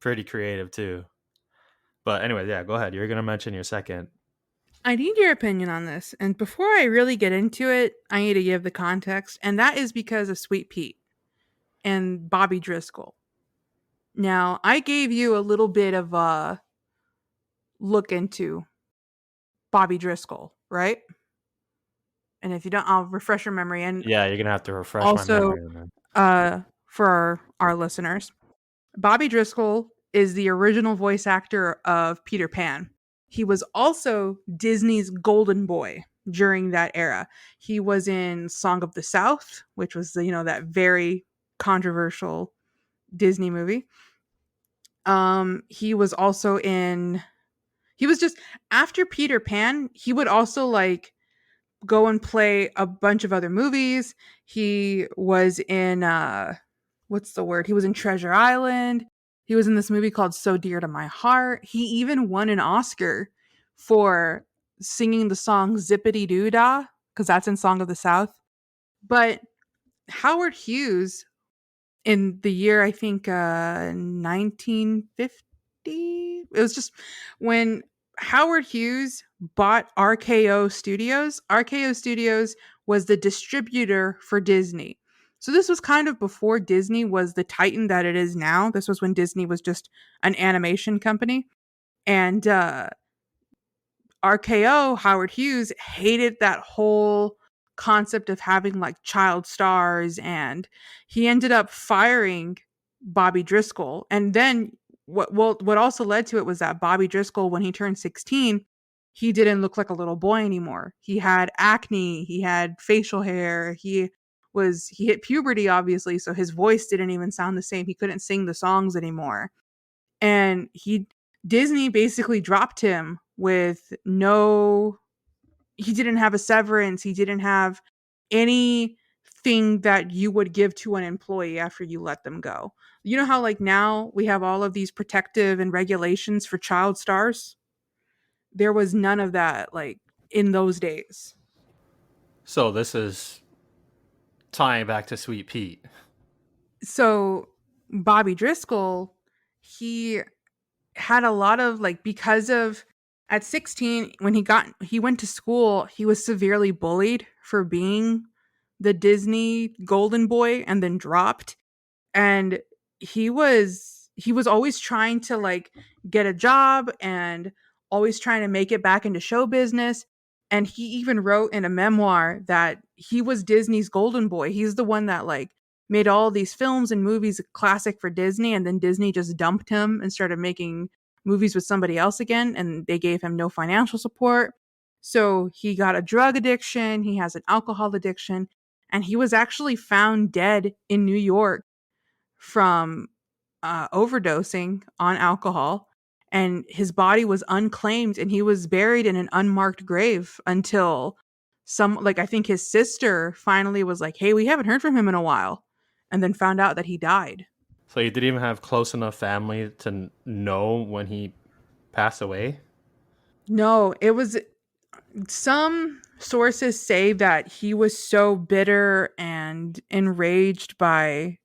pretty creative too. But anyway, yeah, go ahead. You're going to mention your second. I need your opinion on this. And before I really get into it, I need to give the context. And that is because of Sweet Pete and Bobby Driscoll. Now, I gave you a little bit of a look into Bobby Driscoll, right? And if you don't, I'll refresh your memory. And Yeah, you're going to have to refresh my also, memory on that. for our listeners, Bobby Driscoll is the original voice actor of Peter Pan. He was also Disney's golden boy during that era. He was in Song of the South, which was that very controversial Disney movie. He was also in he was just after Peter Pan, he would also like go and play a bunch of other movies. He was in what's the word? He was in Treasure Island. He was in this movie called So Dear to My Heart. He even won an Oscar for singing the song Zippity Doo Dah, because that's in Song of the South. But Howard Hughes in the year, I think 1950. It was just when Howard Hughes bought RKO Studios. RKO Studios was the distributor for Disney. So this was kind of before Disney was the titan that it is now. This was when Disney was just an animation company. And RKO, Howard Hughes, hated that whole concept of having like child stars, and he ended up firing Bobby Driscoll. And then what also led to it was that Bobby Driscoll, when he turned 16, he didn't look like a little boy anymore. He had acne, he had facial hair, he hit puberty obviously, so his voice didn't even sound the same. He couldn't sing the songs anymore. And he Disney basically dropped him with no he didn't have a severance, he didn't have anything that you would give to an employee after you let them go. You know how like now we have all of these protective and regulations for child stars? There was none of that like in those days. So this is tying back to Sweet Pete. So Bobby Driscoll, he had a lot of like because of at 16 when he went to school, he was severely bullied for being the Disney golden boy and then dropped. And he was always trying to like get a job and always trying to make it back into show business. And he even wrote in a memoir that he was Disney's golden boy. He's the one that like made all these films and movies a classic for Disney, and then Disney just dumped him and started making movies with somebody else again, and they gave him no financial support. So he got a drug addiction, he has an alcohol addiction, and he was actually found dead in New York from overdosing on alcohol, and his body was unclaimed and he was buried in an unmarked grave until I think his sister finally was like, "Hey, we haven't heard from him in a while," and then found out that he died. So you didn't even have close enough family to know when he passed away? No, it was some sources say that he was so bitter and enraged by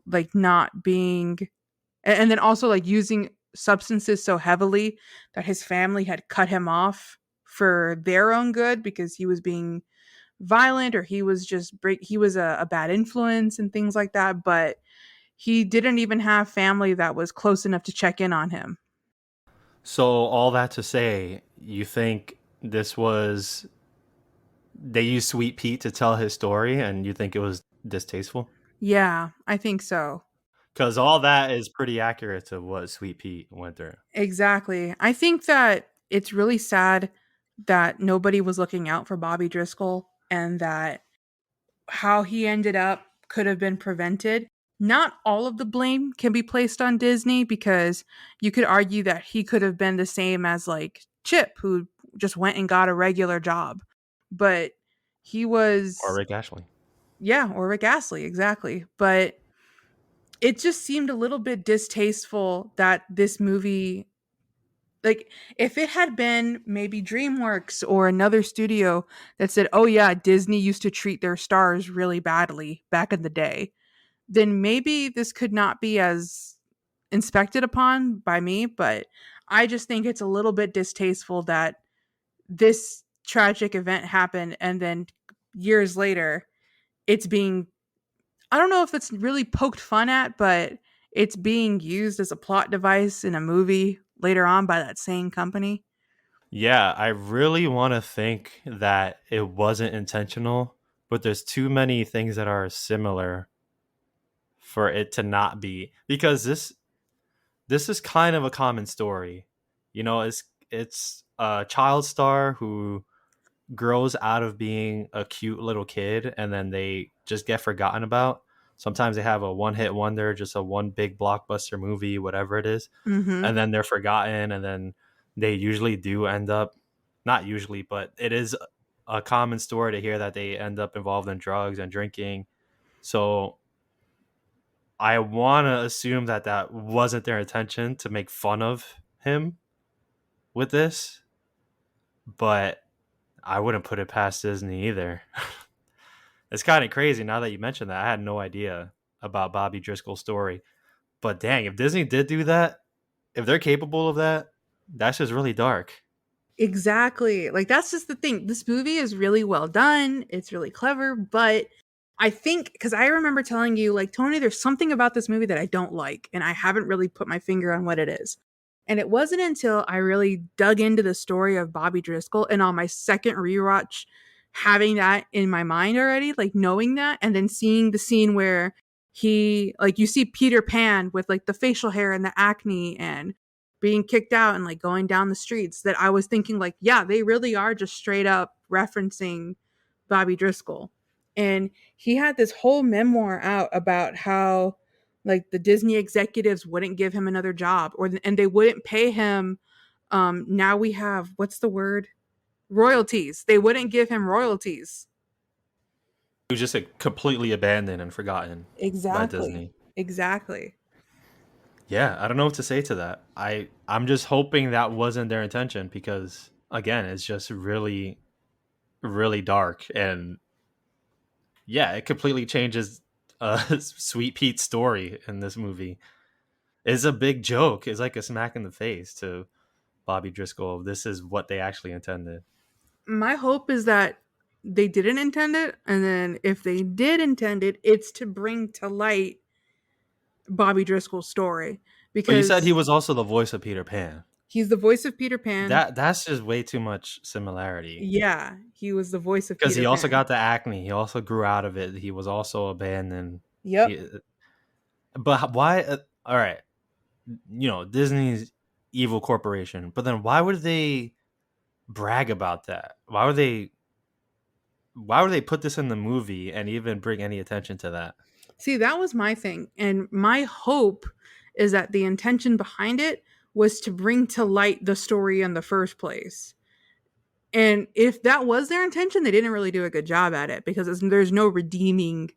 like not being and then also like using substances so heavily that his family had cut him off for their own good because he was being violent, or he was just he was a bad influence and things like that. But he didn't even have family that was close enough to check in on him. So all that to say, you think this was they used Sweet Pete to tell his story, and you think it was distasteful? Yeah, I think so. Because all that is pretty accurate to what Sweet Pete went through. Exactly. I think that it's really sad that nobody was looking out for Bobby Driscoll, and that how he ended up could have been prevented. Not all of the blame can be placed on Disney, because you could argue that he could have been the same as like Chip, who just went and got a regular job. But he Or was, Rick Ashley. yeah, or Rick Astley, exactly. But it just seemed a little bit distasteful that this movie, like, if it had been maybe DreamWorks or another studio that said, "Oh yeah, Disney used to treat their stars really badly back in the day," then maybe this could not be as inspected upon by me. But I just think it's a little bit distasteful that this tragic event happened, and then years later it's being, I don't know if it's really poked fun at, but it's being used as a plot device in a movie later on by that same company. Yeah, I really want to think that it wasn't intentional, but there's too many things that are similar for it to not be. Because this is kind of a common story. You know, it's a child star who grows out of being a cute little kid and then they just get forgotten about. Sometimes they have a one hit wonder, just a one big blockbuster movie, whatever it is, Mhm. and then they're forgotten. And then they usually do end up, not usually, but it is a common story to hear that they end up involved in drugs and drinking. So I want to assume that that wasn't their intention to make fun of him with this, but I wouldn't put it past Disney either. It's kind of crazy now that you mentioned that. I had no idea. about Bobby Driscoll's story. But dang, if Disney did do that, if they're capable of that, that's just really dark. Exactly. Like that's just the thing. This movie is really well done. It's really clever, but I think cuz I remember telling you like Tony there's something about this movie that I don't like and I haven't really put my finger on what it is. And it wasn't until I really dug into the story of Bobby Driscoll and on my second rewatch having that in my mind already, like knowing that and then seeing the scene where he like you see Peter Pan with like the facial hair and the acne and being kicked out and like going down the streets that I was thinking like, yeah, they really are just straight up referencing Bobby Driscoll. And he had this whole memoir out about how like the Disney executives wouldn't give him another job or and they wouldn't pay him now we have what's the word? Royalties. They wouldn't give him royalties. It was just completely abandoned and forgotten by Exactly. Disney. Exactly. Yeah, I don't know what to say to that. I'm just hoping that wasn't their intention because again, it's just really really dark and yeah, it completely changes Sweet Pete's story in this movie. It's a big joke. It's like a smack in the face to Bobby Driscoll. This is what they actually intended. My hope is that they didn't intend it and then if they did intend it it's to bring to light Bobby Driscoll's story But you said he because was also the voice of Peter Pan. he's the voice of Peter Pan. That's just way too much similarity. Yeah, he was the voice of Because Peter he also Pan. got the acne. He also grew out of it. He was also abandoned. Yep. He, but why? All right, Disney's evil corporation. But then why would they brag about that? Why would they put this in the movie and even bring any attention to that? See, that was my thing. And my hope is that the intention behind it was to bring to light the story in the first place. And if that was their intention, they didn't really do a good job at it because there's no redeeming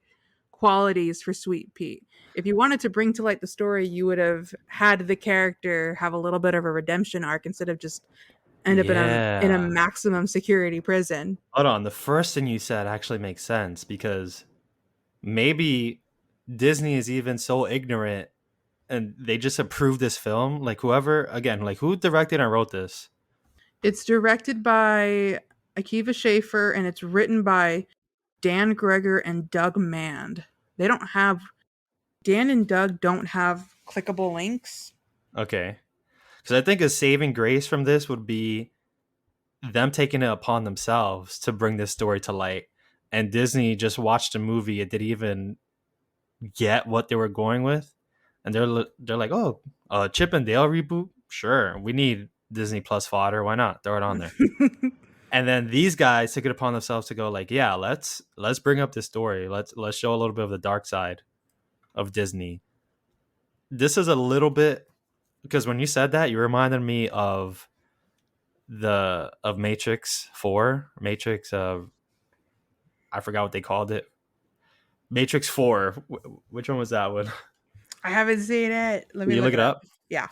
qualities for Sweet Pea. If you wanted to bring to light the story, you would have had the character have a little bit of a redemption arc instead of just end up in a Yeah. maximum security prison. Hold on. The first thing you said actually makes sense because maybe Disney is even so ignorant and they just approved this film. Like whoever, again, like who directed and wrote this? It's directed by Akiva Schaffer and it's written by Dan Greger and Doug Mand. They don't have Dan and Doug don't have clickable links. Okay. Because I think a saving grace from this would be them taking it upon themselves to bring this story to light. And Disney just watched a movie. It didn't even get what they were going with. And they're like, oh, Chip and Dale reboot? Sure. We need Disney Plus fodder. Why not? Throw it on there. And then these guys took it upon themselves to go like, yeah, let's bring up this story. Let's show a little bit of the dark side of Disney. This is a little bit because when you said that, you reminded me of Matrix 4, Matrix I forgot what they called it. Matrix 4. Which one was that one? I haven't seen it. Let me You look look it it up. up. Yeah.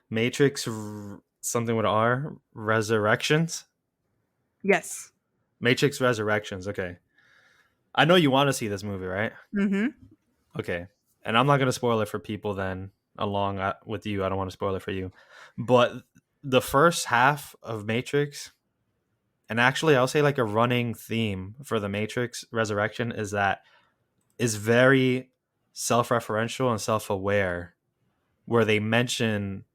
Matrix something with R, Resurrections. Yes. Matrix Resurrections. Okay. I know you want to see this movie, right? Mm-hmm. Okay. And I'm not going to spoil it for people then along with you. I don't want to spoil it for you. But the first half of Matrix, and actually I'll say like a running theme for the Matrix Resurrection is that is very self-referential and self-aware where they mention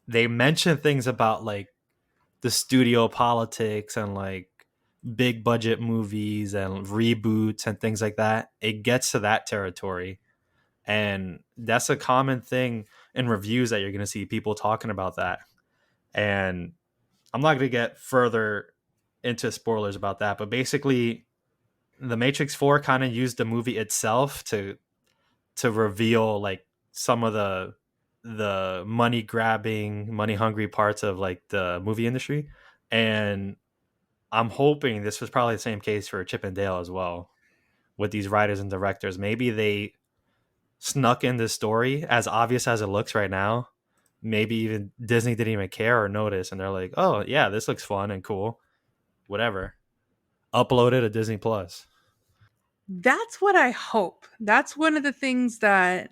things about like the studio politics and like big budget movies and reboots and things like that. It gets to that territory. And that's a common thing in reviews that you're going to see people talking about that. And I'm not going to get further into spoilers about that, but basically the Matrix 4 kind of used the movie itself to reveal like some of the money grabbing, money hungry parts of like the movie industry. And I'm hoping this was probably the same case for Chip and Dale as well with these writers and directors. Maybe they snuck in this story as obvious as it looks right now. Maybe even Disney didn't even care or notice and they're like, "Oh, yeah, this looks fun and cool. Whatever." Upload it to Disney Plus. That's what I hope. That's one of the things that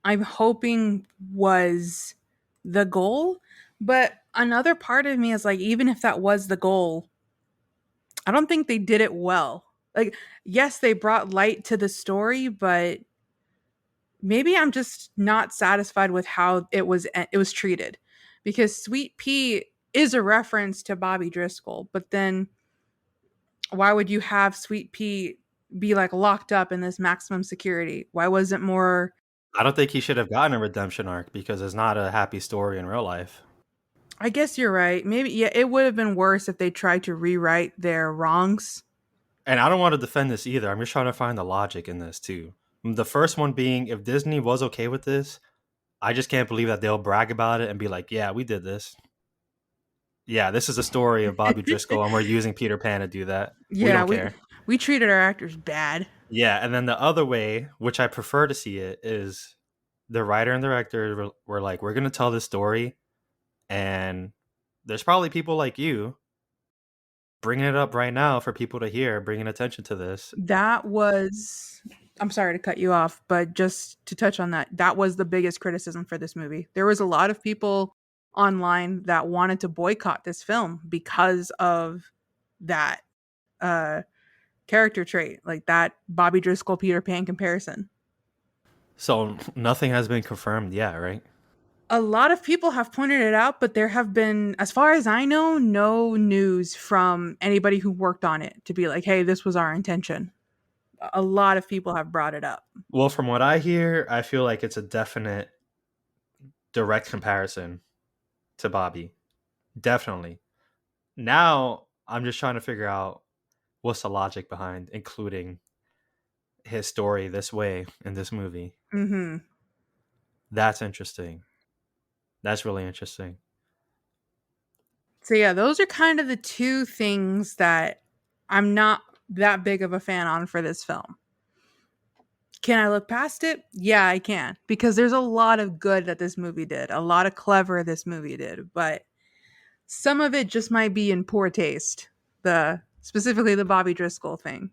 I'm hoping was the goal. But another part of me is like, even if that was the goal, I don't think they did it well. Like, yes, they brought light to the story, but maybe I'm just not satisfied with how it was treated. Because Sweet Pea is a reference to Bobby Driscoll, but then why would you have Sweet Pea be like locked up in this maximum security? Why wasn't more? I don't think he should have gotten a redemption arc because it's not a happy story in real life. I guess you're right. Maybe yeah, it would have been worse if they tried to rewrite their wrongs. And I don't want to defend this either. I'm just trying to find the logic in this too. The first one being, if Disney was okay with this, I just can't believe that they'll brag about it and be like, "Yeah, we did this. Yeah, this is a story of Bobby Driscoll, and we're using Peter Pan to do that. We Yeah, don't we care." we treated our actors bad. Yeah, and then the other way, which I prefer to see it, is the writer and director were like, "We're going to tell this story, and there's probably people like you bringing it up right now for people to hear, bringing attention to this." That was I'm sorry to cut you off, but just to touch on that, that was the biggest criticism for this movie. There was a lot of people online that wanted to boycott this film because of that uh character trait, like that Bobby Driscoll Peter Pan comparison. So nothing has been confirmed yet, right? A lot of people have pointed it out, but there have been, as far as I know, no news from anybody who worked on it to be like, hey, this was our intention. A lot of people have brought it up. Well, from what I hear, I feel like it's a definite direct comparison to Bobby. Definitely. Now, I'm just trying to figure out what's the logic behind including his story this way in this movie. Hmm. That's interesting. That's really interesting. So, yeah, those are kind of the two things that I'm not that big of a fan on for this film. Can I look past it? Yeah, I can. Because there's a lot of good that this movie did, a lot of clever this movie did, but some of it just might be in poor taste. The specifically the Bobby Driscoll thing.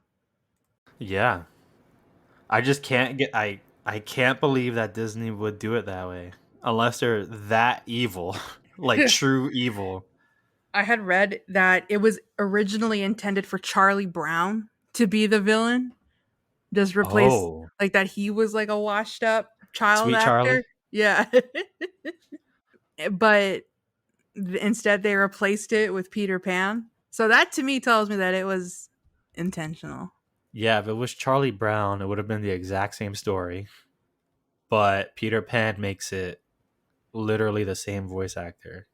Yeah. I just can't get I can't believe that Disney would do it that way unless they're that evil, like true evil. I had read that it was originally intended for Charlie Brown to be the villain, just replace Oh, like that he was like a washed up child Sweet Charlie. actor. Yeah. But instead they replaced it with Peter Pan. So that to me tells me that it was intentional. Yeah, if it was Charlie Brown, it would have been the exact same story, but Peter Pan makes it literally the same voice actor.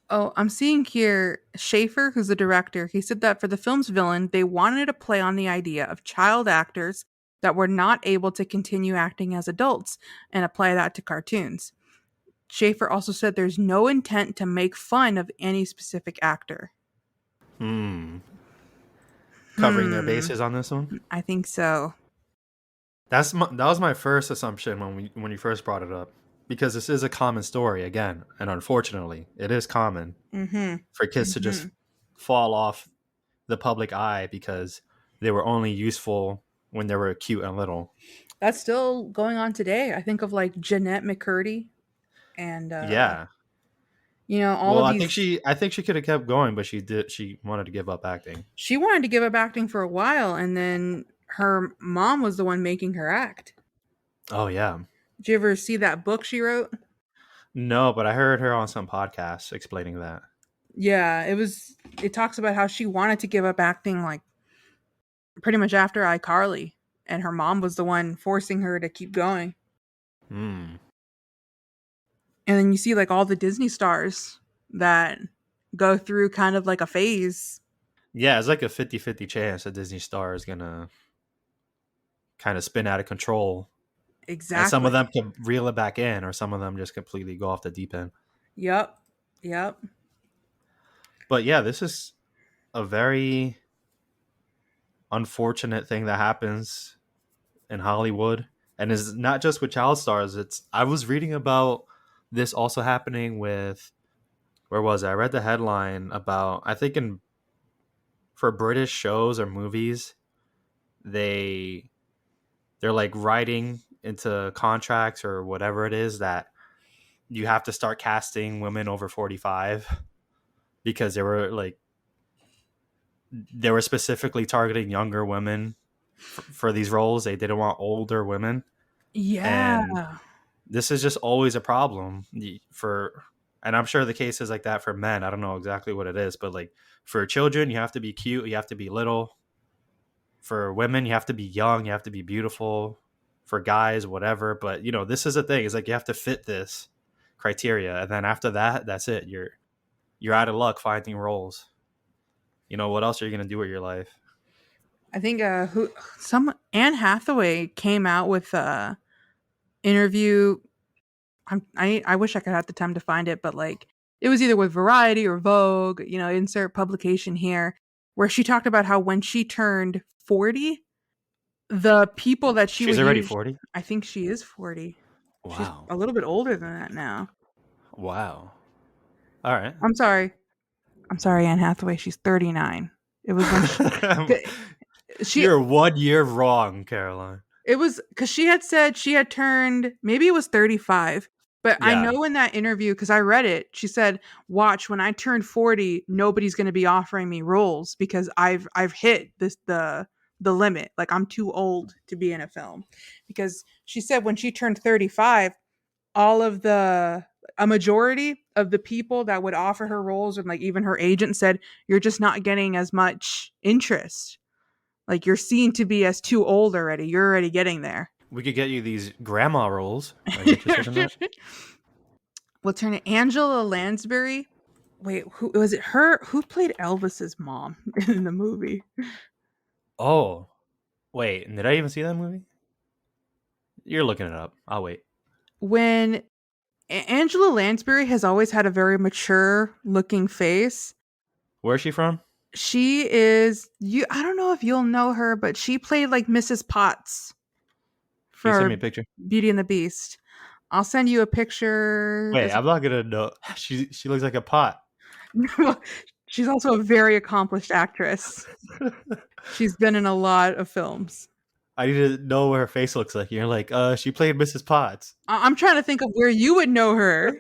Oh, I'm seeing here Schaefer, who's the director. He said that for the film's villain, they wanted to play on the idea of child actors that were not able to continue acting as adults and apply that to cartoons. Schaefer also said there's no intent to make fun of any specific actor. Hmm. Covering their Hmm, bases on this one. I think so. That was my first assumption when you first brought it up, because this is a common story again, and unfortunately, it is common Mm-hmm. for kids to Mm-hmm. just fall off the public eye because they were only useful when they were cute and little. That's still going on today. I think of like Jeanette McCurdy and Yeah. all Well, of these. I think she could have kept going, but she wanted to give up acting. She wanted to give up acting for a while, and then her mom was the one making her act. Oh yeah. Did you ever see that book she wrote? No, but I heard her on some podcasts explaining that. Yeah, it talks about how she wanted to give up acting like pretty much after iCarly, and her mom was the one forcing her to keep going. Hmm. And then you see like all the Disney stars that go through kind of like a phase. Yeah, it's like a 50-50 chance that Disney Star is gonna kind of spin out of control, and some of Exactly. them can reel it back in, or some of them just completely go off the deep end. Yep. Yep. But yeah, this is a very unfortunate thing that happens in Hollywood, and is not just with child stars. It's I was reading about this also happening with, where was it? I read the headline about, I think in for British shows or movies, they they're like writing into contracts or whatever it is that you have to start casting women over 45 because they were specifically targeting younger women for these roles. They didn't want older women, Yeah. and this is just always a problem for. And I'm sure the case is like that for men. I don't know exactly what it is, but like for children, you have to be cute, you have to be little. For women, you have to be young, you have to be beautiful. For guys, whatever. But this is the thing. It's like you have to fit this criteria, and then after that, that's it. You're out of luck finding roles. What else are you gonna do with your life? I think who some Anne Hathaway came out with a interview. I wish I could have the time to find it, but like it was either with Variety or Vogue, insert publication here, where she talked about how when she turned 40, the people that she She's would already use, 40. I think she is 40. She's Wow. a little bit older than that now. Wow. All right. I'm sorry. I'm sorry, Anne Hathaway. She's 39. It was when she You're 1 year wrong, Caroline. It was because she had said she had turned, maybe it was 35. But I Yeah. know in that interview, because I read it, she said, "Watch, when I turn 40, nobody's going to be offering me roles because I've hit the limit. Like I'm too old to be in a film." Because she said when she turned 35, all of a majority of the people that would offer her roles and like even her agent said, "You're just not getting as much interest. Like you're seen to be as too old already. You're already getting there." We could get you these grandma rolls. Are you interested in that? What's her name? Angela Lansbury. Wait, who was it? Her who played Elvis's mom in the movie? Oh, wait. Did I even see that movie? You're looking it up. I'll wait. When Angela Lansbury has always had a very mature looking face. Where's she from? She is you. I don't know if you'll know her, but she played like Mrs. Potts Can you send me for a picture? Beauty and the Beast. I'll send you a picture. Wait, I'm not gonna know. She looks like a pot. She's also a very accomplished actress. She's been in a lot of films. I need to know what her face looks like. You're like, she played Mrs. Potts. I'm trying to think of where you would know her.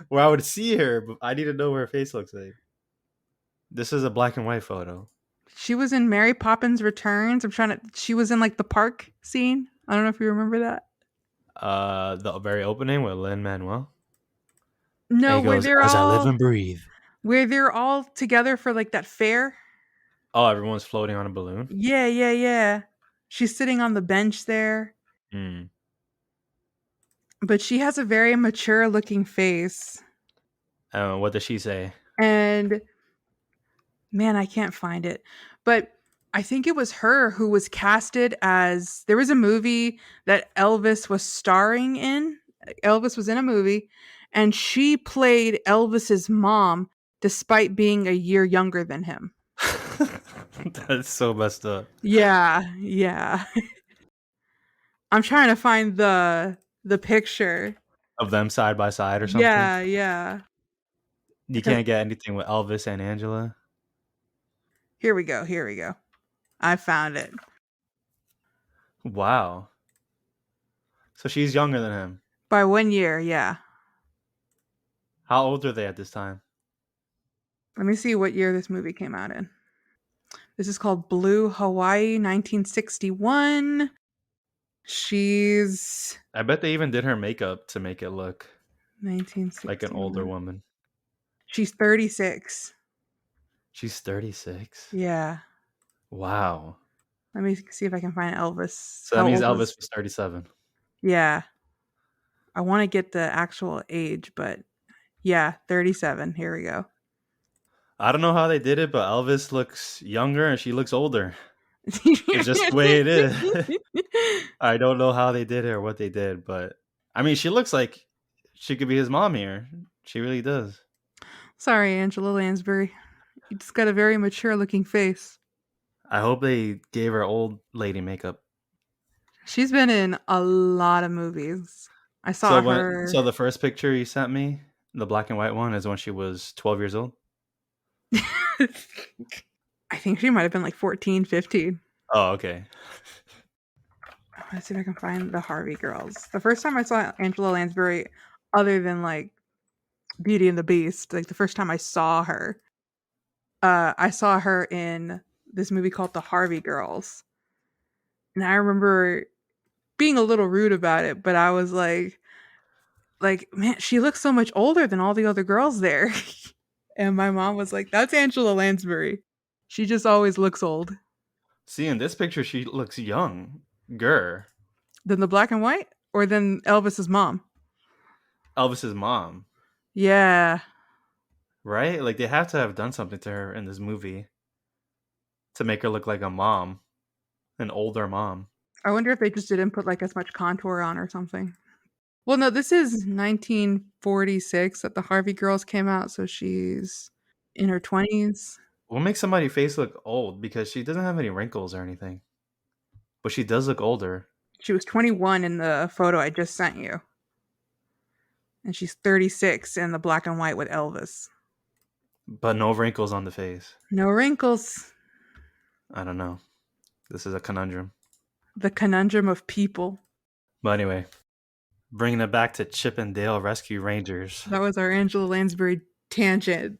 Where I would see her, but I need to know what her face looks like. This is a black and white photo. She was in Mary Poppins Returns. She was in like the park scene. I don't know if you remember that. The very opening with Lin Manuel. And No, he goes, "As I live and breathe." where they're all together for like that fair. Oh, everyone's floating on a balloon. Yeah, yeah, yeah. She's sitting on the bench there, Hmm. but she has a very mature looking face. What does she say? And man, I can't find it. But I think it was her who was casted as there was a movie that Elvis was starring in. Elvis was in a movie and she played Elvis's mom despite being a year younger than him. That's so messed up. Yeah, yeah. I'm trying to find the picture. Of them side by side or something. Yeah, yeah. You Because can't get anything with Elvis and Angela. here we go. Here we go. I found it. Wow. So she's younger than him. By 1 year, yeah. How old are they at this time? Let me see what year this movie came out in. This is called Blue Hawaii, 1961. She's I bet they even did her makeup to make it look like an older 1961. woman. She's 36. She's 36. Yeah. Wow. Let me see if I can find Elvis. So that How means old Elvis was? was 37. Yeah. I want to get the actual age, but yeah, 37. Here we go. I don't know how they did it, but Elvis looks younger and she looks older. It's just the way it is. I don't know how they did it or what they did, but I mean, she looks like she could be his mom here. She really does. Sorry, Angela Lansbury. You just got a very mature looking face. I hope they gave her old lady makeup. She's been in a lot of movies. I So saw her. the first picture you sent me, the black and white one, is when she was 12 years old. I think she might have been like 14, 15. Oh, okay. Let's see if I can find the Harvey Girls. The first time I saw Angela Lansbury, other than like Beauty and the Beast, like the first time I saw her in this movie called The Harvey Girls. And I remember being a little rude about it, but I was like, man, she looks so much older than all the other girls there. And my mom was like, that's Angela Lansbury. She just always looks old. See, in this picture, she looks young. Gur. Than the black and white? Or than Elvis's mom? Elvis's mom, Yeah. right? Like they have to have done something to her in this movie to make her look like a mom, an older mom. I wonder if they just didn't put like as much contour on or something. Well, no, this is 1946 that the Harvey Girls came out, so she's in her 20s. What makes somebody's face look old? Because she doesn't have any wrinkles or anything, but she does look older. She was 21 in the photo I just sent you. And she's 36 in the black and white with Elvis. But no wrinkles on the face. No wrinkles. I don't know. This is a conundrum. The conundrum of people. But anyway, bringing it back to Chip and Dale Rescue Rangers. That was our Angela Lansbury tangent.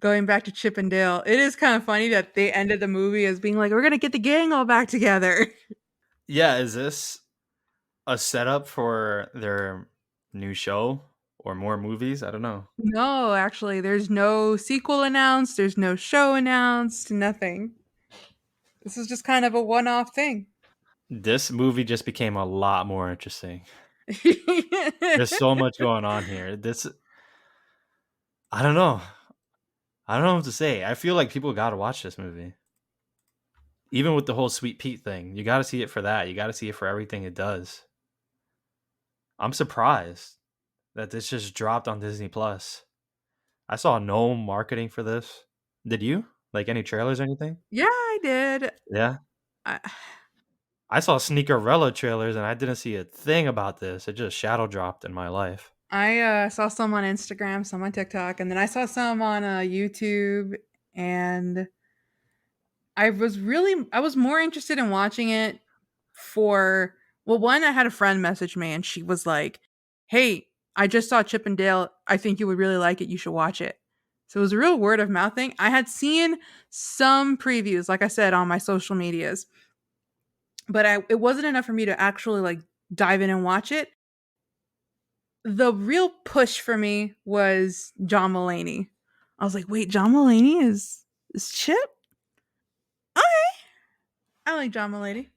Going back to Chip and Dale, it is kind of funny that they ended the movie as being like, we're going to get the gang all back together. Yeah, is this a setup for their new show or more movies? I don't know. No, actually, there's no sequel announced, there's no show announced, nothing. This is just kind of a one off thing. This movie just became a lot more interesting. There's so much going on here. This, I don't know. I don't know what to say. I feel like people got to watch this movie. Even with the whole Sweet Pete thing, you got to see it for that. You got to see it for everything it does. I'm surprised that this just dropped on Disney Plus. I saw no marketing for this. Did you? Like any trailers or anything? Yeah, I did. Yeah. I, I saw Sneakerella trailers and I didn't see a thing about this. It just shadow dropped in my life. I saw some on Instagram, some on TikTok, and then I saw some on YouTube. And I was more interested in watching it for, well, one, I had a friend message me and she was like, hey, I just saw Chip and Dale. I think you would really like it. You should watch it. So it was a real word of mouth thing. I had seen some previews, like I said, on my social medias, but it wasn't enough for me to actually like dive in and watch it. The real push for me was John Mulaney. I was like, wait, John Mulaney is Chip? Okay. I like John Mulaney.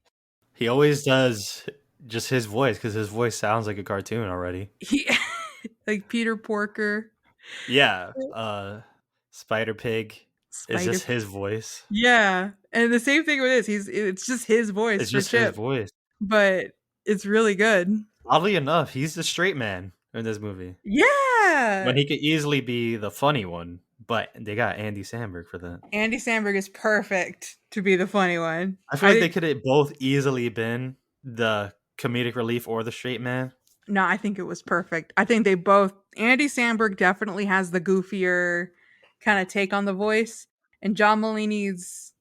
He always does just his voice because his voice sounds like a cartoon already. He like Peter Porker. Yeah. Spider Pig is Spider. just his voice. Yeah. And the same thing with this. It's just his voice It's for just his Chip, voice. but it's really good. Oddly enough, he's the straight man in this movie. Yeah. When he could easily be the funny one, but they got Andy Samberg for that. Andy Samberg is perfect to be the funny one. I feel like they could have both easily been the comedic relief or the straight man. No, I think it was perfect. I think they both, Andy Samberg definitely has the goofier kind of take on the voice, and John Mulaney's,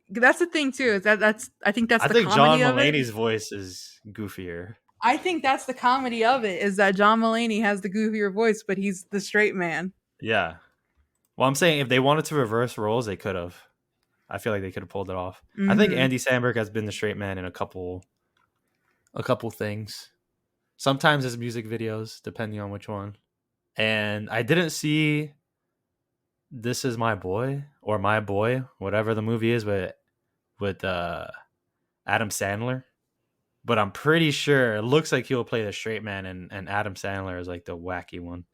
that's the thing too, is that's I think that's I the think John comedy of it. Mulaney's voice is goofier. I think that's the comedy of it, is that John Mulaney has the goofier voice, but he's the straight man. Yeah. Well, I'm saying if they wanted to reverse roles, they could have. I feel like they could have pulled it off. I think Andy Samberg has been the straight man in a couple things. Sometimes his music videos, depending on which one. And I didn't see This Is My Boy or My Boy, whatever the movie is with Adam Sandler. But I'm pretty sure it looks like he'll play the straight man and Adam Sandler is like the wacky one.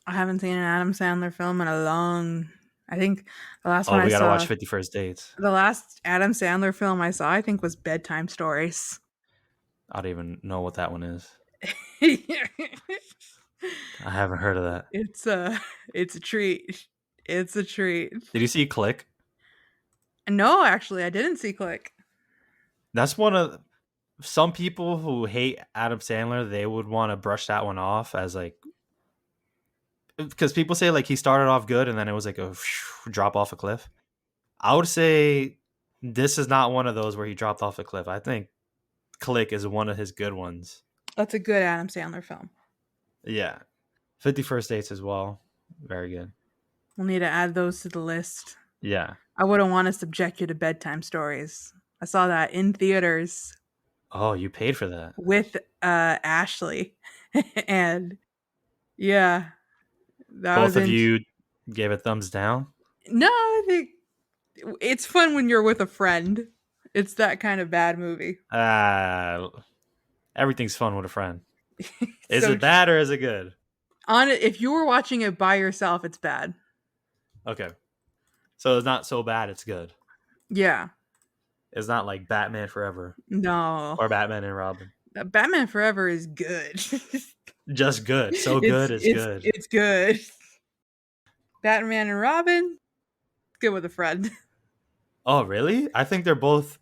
I haven't seen an Adam Sandler film in a long, I think the last Oh, one I we gotta saw, watch 50 First Dates. the last Adam Sandler film I saw, I think, was Bedtime Stories. I don't even know what that one is. It's I haven't heard of that. it's a treat. It's a treat. Did you see Click? No, actually, I didn't see Click. That's one of some people who hate Adam Sandler. They would want to brush that one off as like, because people say like he started off good and then it was like a drop off a cliff. I would say This is not one of those where he dropped off a cliff. I think Click is one of his good ones. That's a good Adam Sandler film. Yeah. 51st Dates as well. Very good. We'll need to add those to the list. Yeah. I wouldn't want to subject you to bedtime stories. I saw that in theaters Oh, you paid for that. with Ashley. And yeah, that was Both of in. you gave a thumbs down? No, I think it's fun when you're with a friend. It's that kind of bad movie. Everything's fun with a friend. Is So it bad or is it good? on it, if you were watching it by yourself, it's bad. Okay. So it's not so bad, it's good. Yeah. It's not like Batman Forever No. or Batman and Robin. Batman Forever is good. Just good. So good it's good. It's good. Batman and Robin, good with a friend. Oh, really? I think they're both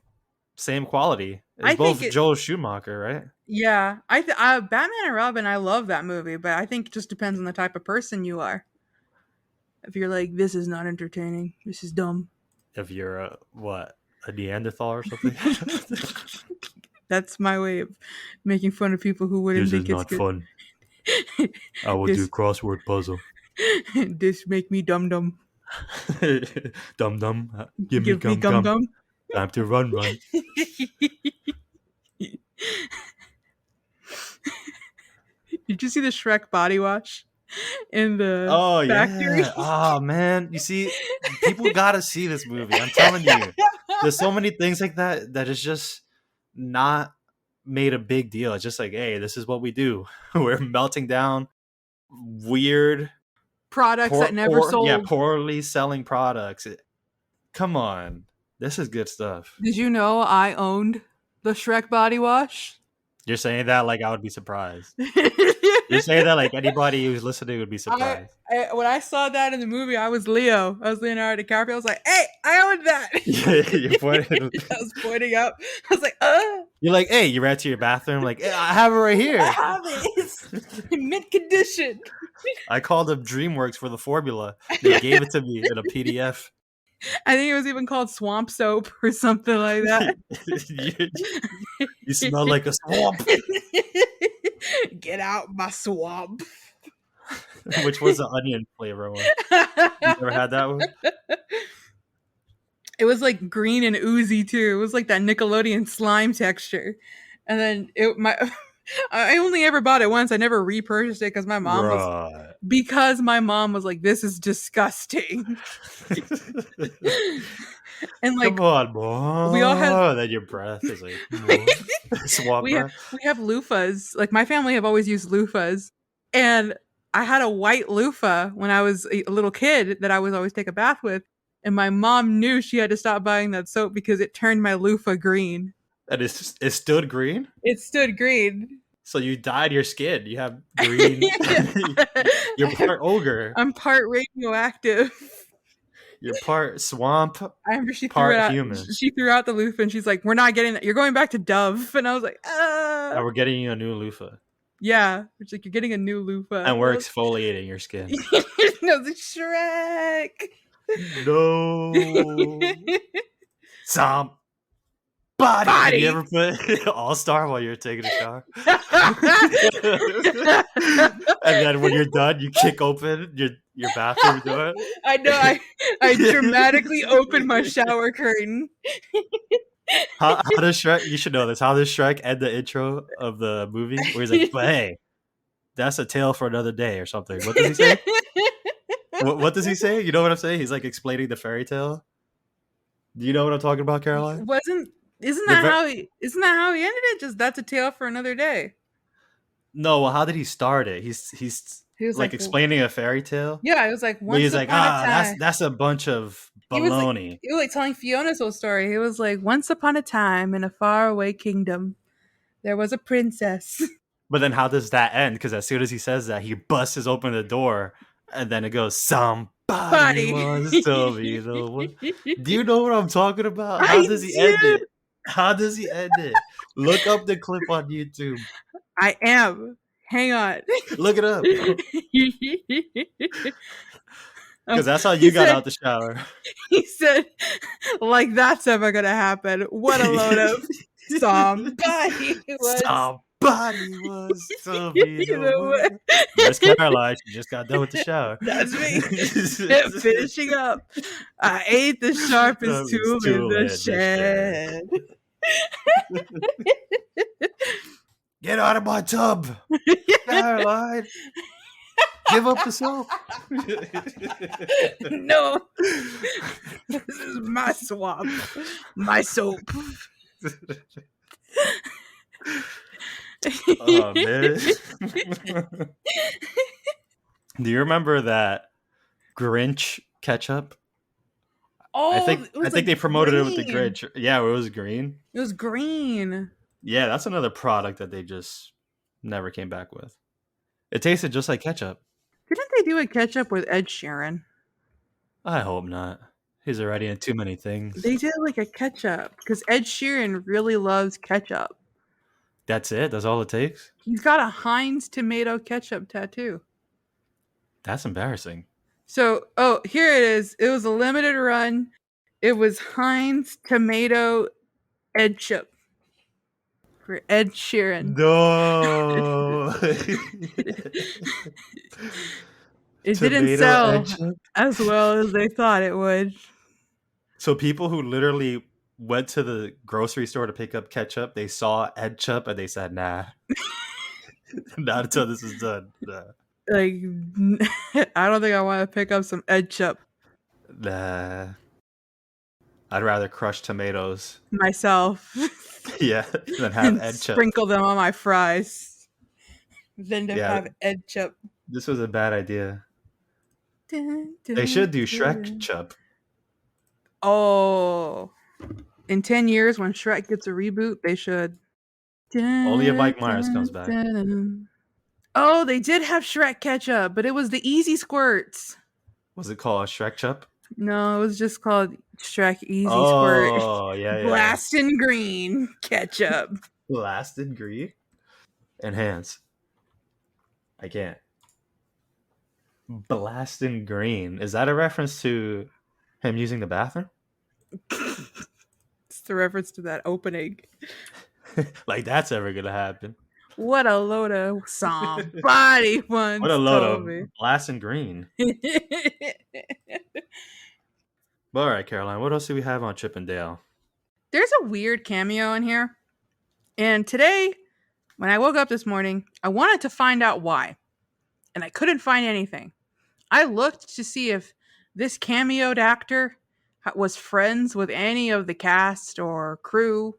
same quality. It's I think both Joel Schumacher, right? yeah. Batman and Robin, I love that movie, but I think it just depends on the type of person you are. If you're like, this is not entertaining, this is dumb. If you're a Neanderthal or something. That's my way of making fun of people who wouldn't think it's good. Fun. I will do crossword puzzle. This make me dumb. Dum. Give me gum. Time to run. Did you see the Shrek body wash in the factory? Yeah. Oh man, you see, people gotta see this movie. I'm telling you, there's so many things like that is just not made a big deal. It's just like, hey, this is what we do. We're melting down weird products that never sold. Yeah, poorly selling products. Come on, this is good stuff. Did you know I owned the Shrek body wash? You're saying that like I would be surprised. You're saying that like anybody who's listening would be surprised. When I saw that in the movie, I was Leo. I was Leonardo DiCaprio. I was like, hey, I own that. I was pointing up. I was like, You're like, hey, you ran to your bathroom. Like, hey, I have it right here. I have it. It's in mint condition. I called up DreamWorks for the formula. They gave it to me in a PDF. I think it was even called swamp soap or something like that. You smell like a swamp. Get out my swamp. Which was the onion flavor one. You ever had that one? It was like green and oozy too. It was like that Nickelodeon slime texture. And then I only ever bought it once. I never repurchased it because my mom was like, this is disgusting. And like, come on, boy. We all had then your breath is like swamp we have loofahs. Like my family have always used loofahs. And I had a white loofah when I was a little kid that I would always take a bath with. And my mom knew she had to stop buying that soap because it turned my loofah green. And it stood green? It stood green. So you dyed your skin. You have green. You're part ogre. I'm part radioactive. You're part swamp. I remember she threw it out. Human. She threw out the loofah and she's like, we're not getting that. You're going back to Dove. And I was like, And we're getting you a new loofah. Yeah. It's like, you're getting a new loofah. And we're exfoliating your skin. No, the Shrek. No. Somebody. Did you ever put All-Star while you're taking a shower? And then when you're done, you kick open your bathroom door. I know. I dramatically opened my shower curtain. How does Shrek? You should know this. How does Shrek end the intro of the movie? Where he's like, "But hey, that's a tale for another day" or something. What does he say? What does he say? You know what I'm saying? He's like explaining the fairy tale. Do you know what I'm talking about, Caroline? Isn't that how he ended it? Just that's a tale for another day. No, well, how did he start it? He was like explaining a fairy tale. Yeah, it was like once upon a time. That's a bunch of baloney. He was like telling Fiona's whole story. He was like, once upon a time in a faraway kingdom, there was a princess. But then how does that end? Because as soon as he says that, he busts open the door, and then it goes, somebody wants to be the one. Do you know what I'm talking about? How does he end it? How does he end it? Look up the clip on YouTube. I am. Hang on. Look it up. Oh, Because that's how he you got said out the shower. he said like that's ever gonna happen. What a load of somebody was. Somebody was to be You the know one. what? There's Caroline. She just got done with the shower. That's me. Finishing up. I ate the sharpest It's tool in too the late, the shed. shed. Get out of my tub, Caroline. Give up the soap. No, this is my swamp, my soap. Oh man. Do you remember that Grinch ketchup? I Oh, think it I was think like they promoted it with the green. Grinch. Yeah, it was green. It was green. Yeah, that's another product that they just never came back with. It tasted just like ketchup. Didn't they do a ketchup with Ed Sheeran? I hope not. He's already in too many things. They did like a ketchup because Ed Sheeran really loves ketchup. That's it? That's all it takes? He's got a Heinz tomato ketchup tattoo. That's embarrassing. So, oh, here it is. It was a limited run. It was Heinz tomato Ed chip for Ed Sheeran. No. It didn't Tomato sell ketchup. as well as they thought it would. So people who literally went to the grocery store to pick up ketchup, they saw ketchup and they said, "Nah, not until this is done. Nah, Like, I don't think I want to pick up some Ed chip nah. I'd rather crush tomatoes, myself yeah, than have and ketchup." sprinkle them on my fries than to Yeah, have Ed chip. this was a bad idea. Dun, They dun, should do Shrek dun. chup. Oh, in 10 years when Shrek gets a reboot, they should. Only if Dun, Mike Myers comes dun, back. dun. Oh, they did have Shrek ketchup, but it was the easy squirts. Was it called Shrek chup? No, it was just called Shrek Easy Squirt. Oh, yeah, yeah. Blastin' green ketchup. Blasted green. Enhance. I can't. Blasting green. Is that a reference to him using the bathroom? It's the reference to that opening. Like that's ever gonna happen. What a load of somebody What a once load told of me. blasting green. But all right, Caroline, what else do we have on Chip and Dale? There's a weird cameo in here. And today, when I woke up this morning, I wanted to find out why. And I couldn't find anything. I looked to see if this cameoed actor was friends with any of the cast or crew,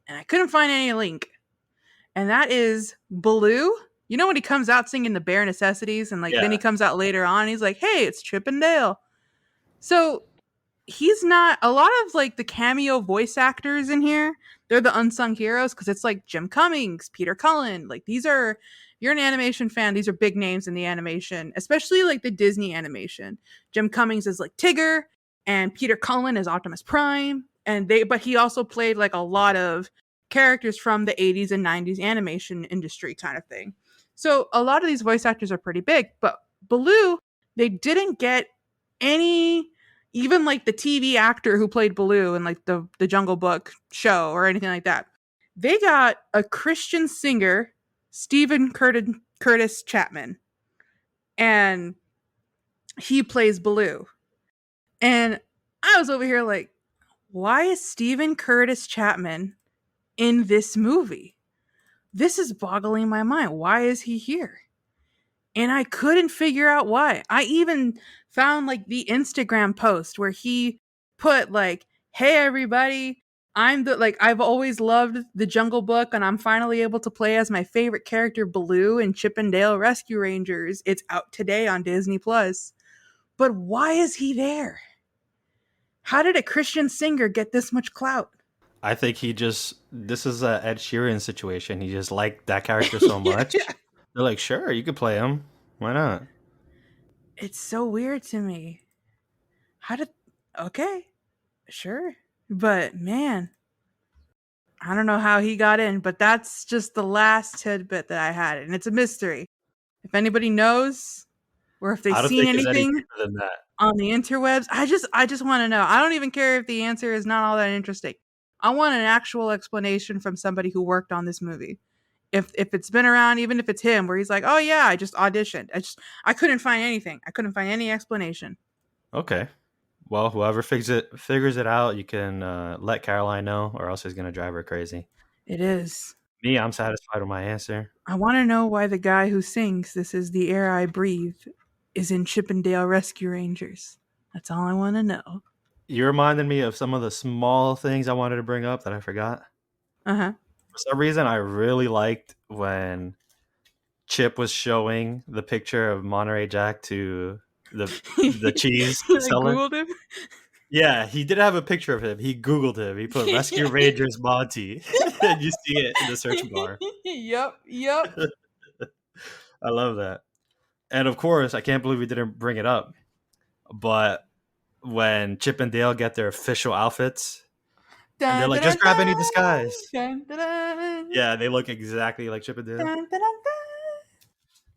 and I couldn't find any link. And that is Baloo. You know when he comes out singing the bare necessities, and like then he Yeah. comes out later on, he's like, "Hey, it's Chip and Dale." So he's not a lot of like the cameo voice actors in here. They're the unsung heroes because it's like Jim Cummings, Peter Cullen. Like these are, if you're an animation fan, these are big names in the animation, especially like the Disney animation. Jim Cummings is like Tigger, and Peter Cullen is Optimus Prime. But he also played like a lot of characters from the 80s and 90s animation industry kind of thing. So a lot of these voice actors are pretty big, but Baloo, they didn't get any, even like the TV actor who played Baloo in like the Jungle Book show or anything like that. They got a Christian singer, Stephen Curtis Chapman, and he plays Baloo. And I was over here like, why is Stephen Curtis Chapman in this movie? This is boggling my mind. Why is he here? And I couldn't figure out why. I even found like the Instagram post where he put like, "Hey everybody, I've always loved the Jungle Book and I'm finally able to play as my favorite character Baloo in Chip and Dale Rescue Rangers. It's out today on Disney Plus." But why is he there? How did a Christian singer get this much clout? I think this is a Ed Sheeran situation. He just liked that character so much. They're like, sure, you could play him. Why not? It's so weird to me. How did Okay, sure. But man, I don't know how he got in, but that's just the last tidbit that I had, and it's a mystery. If anybody knows, or if they've I don't seen think it's any anything deeper than that. on the interwebs. I just want to know. I don't even care if the answer is not all that interesting. I want an actual explanation from somebody who worked on this movie. If it's been around, even if it's him, where he's like, "Oh yeah, I just auditioned. I couldn't find anything. I couldn't find any explanation." Okay. Well, whoever figures it out, you can let Caroline know, or else he's gonna drive her crazy. It is. Me, I'm satisfied with my answer. I want to know why the guy who sings "This Is the Air I Breathe" is in Chippendale Rescue Rangers. That's all I want to know. You reminded me of some of the small things I wanted to bring up that I forgot. Uh huh. For some reason, I really liked when Chip was showing the picture of Monterey Jack to the cheese I seller. googled him. Yeah, he did have a picture of him. He Googled him. He put Rescue Rangers Monty, and you see it in the search bar. Yep. Yep. I love that. And of course, I can't believe we didn't bring it up, but when Chip and Dale get their official outfits, and they're Dun, like, dun, just grab any dun, disguise. dun, dun, dun, Yeah, they look exactly like Chip and Dale. dun, dun, dun.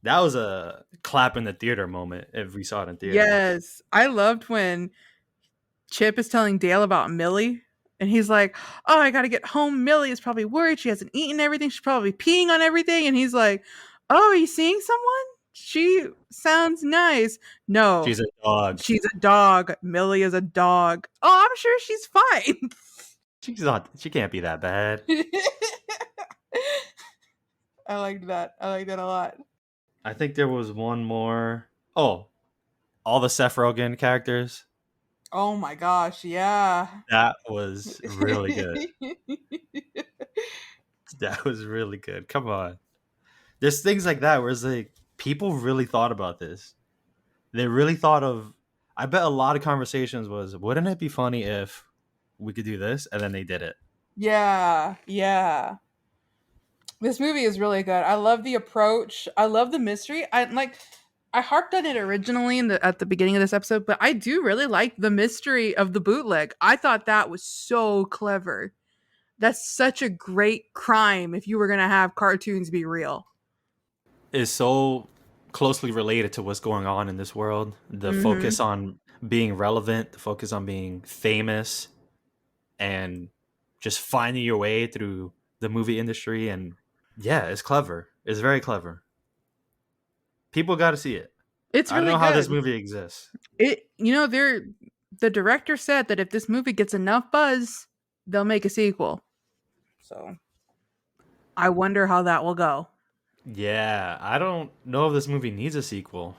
That was a clap in the theater moment if we saw it in theaters. Yes, I loved when Chip is telling Dale about Millie, and he's like, "Oh, I gotta get home. Millie is probably worried. She hasn't eaten everything. She's probably peeing on everything." And he's like, "Oh, are you seeing someone? She sounds nice." No, She's a dog. she's a dog. Millie is a dog. Oh, I'm sure she's fine. She's not. She can't be that bad. I liked that. I liked that a lot. I think there was one more. Oh, all the Seth Rogen characters. Oh my gosh, yeah. That was really good. That was really good. Come on. There's things like that where it's like people really thought about this. They really thought of. I bet a lot of conversations was, wouldn't it be funny if we could do this? And then they did it. Yeah, yeah. This movie is really good. I love the approach. I love the mystery. I harped on it originally at the beginning of this episode, but I do really like the mystery of the bootleg. I thought that was so clever. That's such a great crime if you were going to have cartoons be real. Is so closely related to what's going on in this world. The Mhm. focus on being relevant, the focus on being famous, and just finding your way through the movie industry. And yeah, it's clever. It's very clever. People got to see it. It's I don't really know how this good. movie exists. The director said that if this movie gets enough buzz, they'll make a sequel. So, I wonder how that will go. Yeah, I don't know if this movie needs a sequel.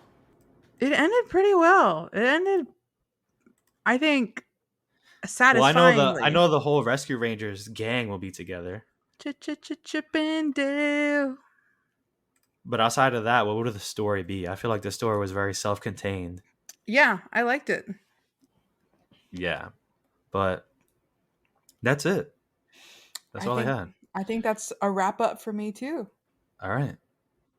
It ended pretty well. It ended, I think, Well, I satisfyingly. know the whole Rescue Rangers gang will be together. Chippendale. But outside of that, what would the story be? I feel like the story was very self-contained. Yeah, I liked it. Yeah, but that's it. That's I all I think had. I think that's a wrap up for me too. All right.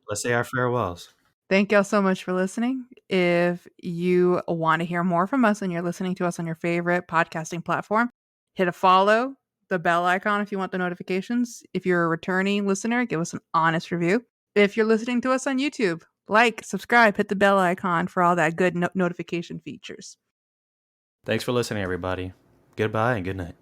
Let's say our farewells. Thank y'all so much for listening. If you want to hear more from us and you're listening to us on your favorite podcasting platform, hit a follow, the bell icon if you want the notifications. If you're a returning listener, give us an honest review. If you're listening to us on YouTube, like, subscribe, hit the bell icon for all that good notification features. Thanks for listening, everybody. Goodbye and good night.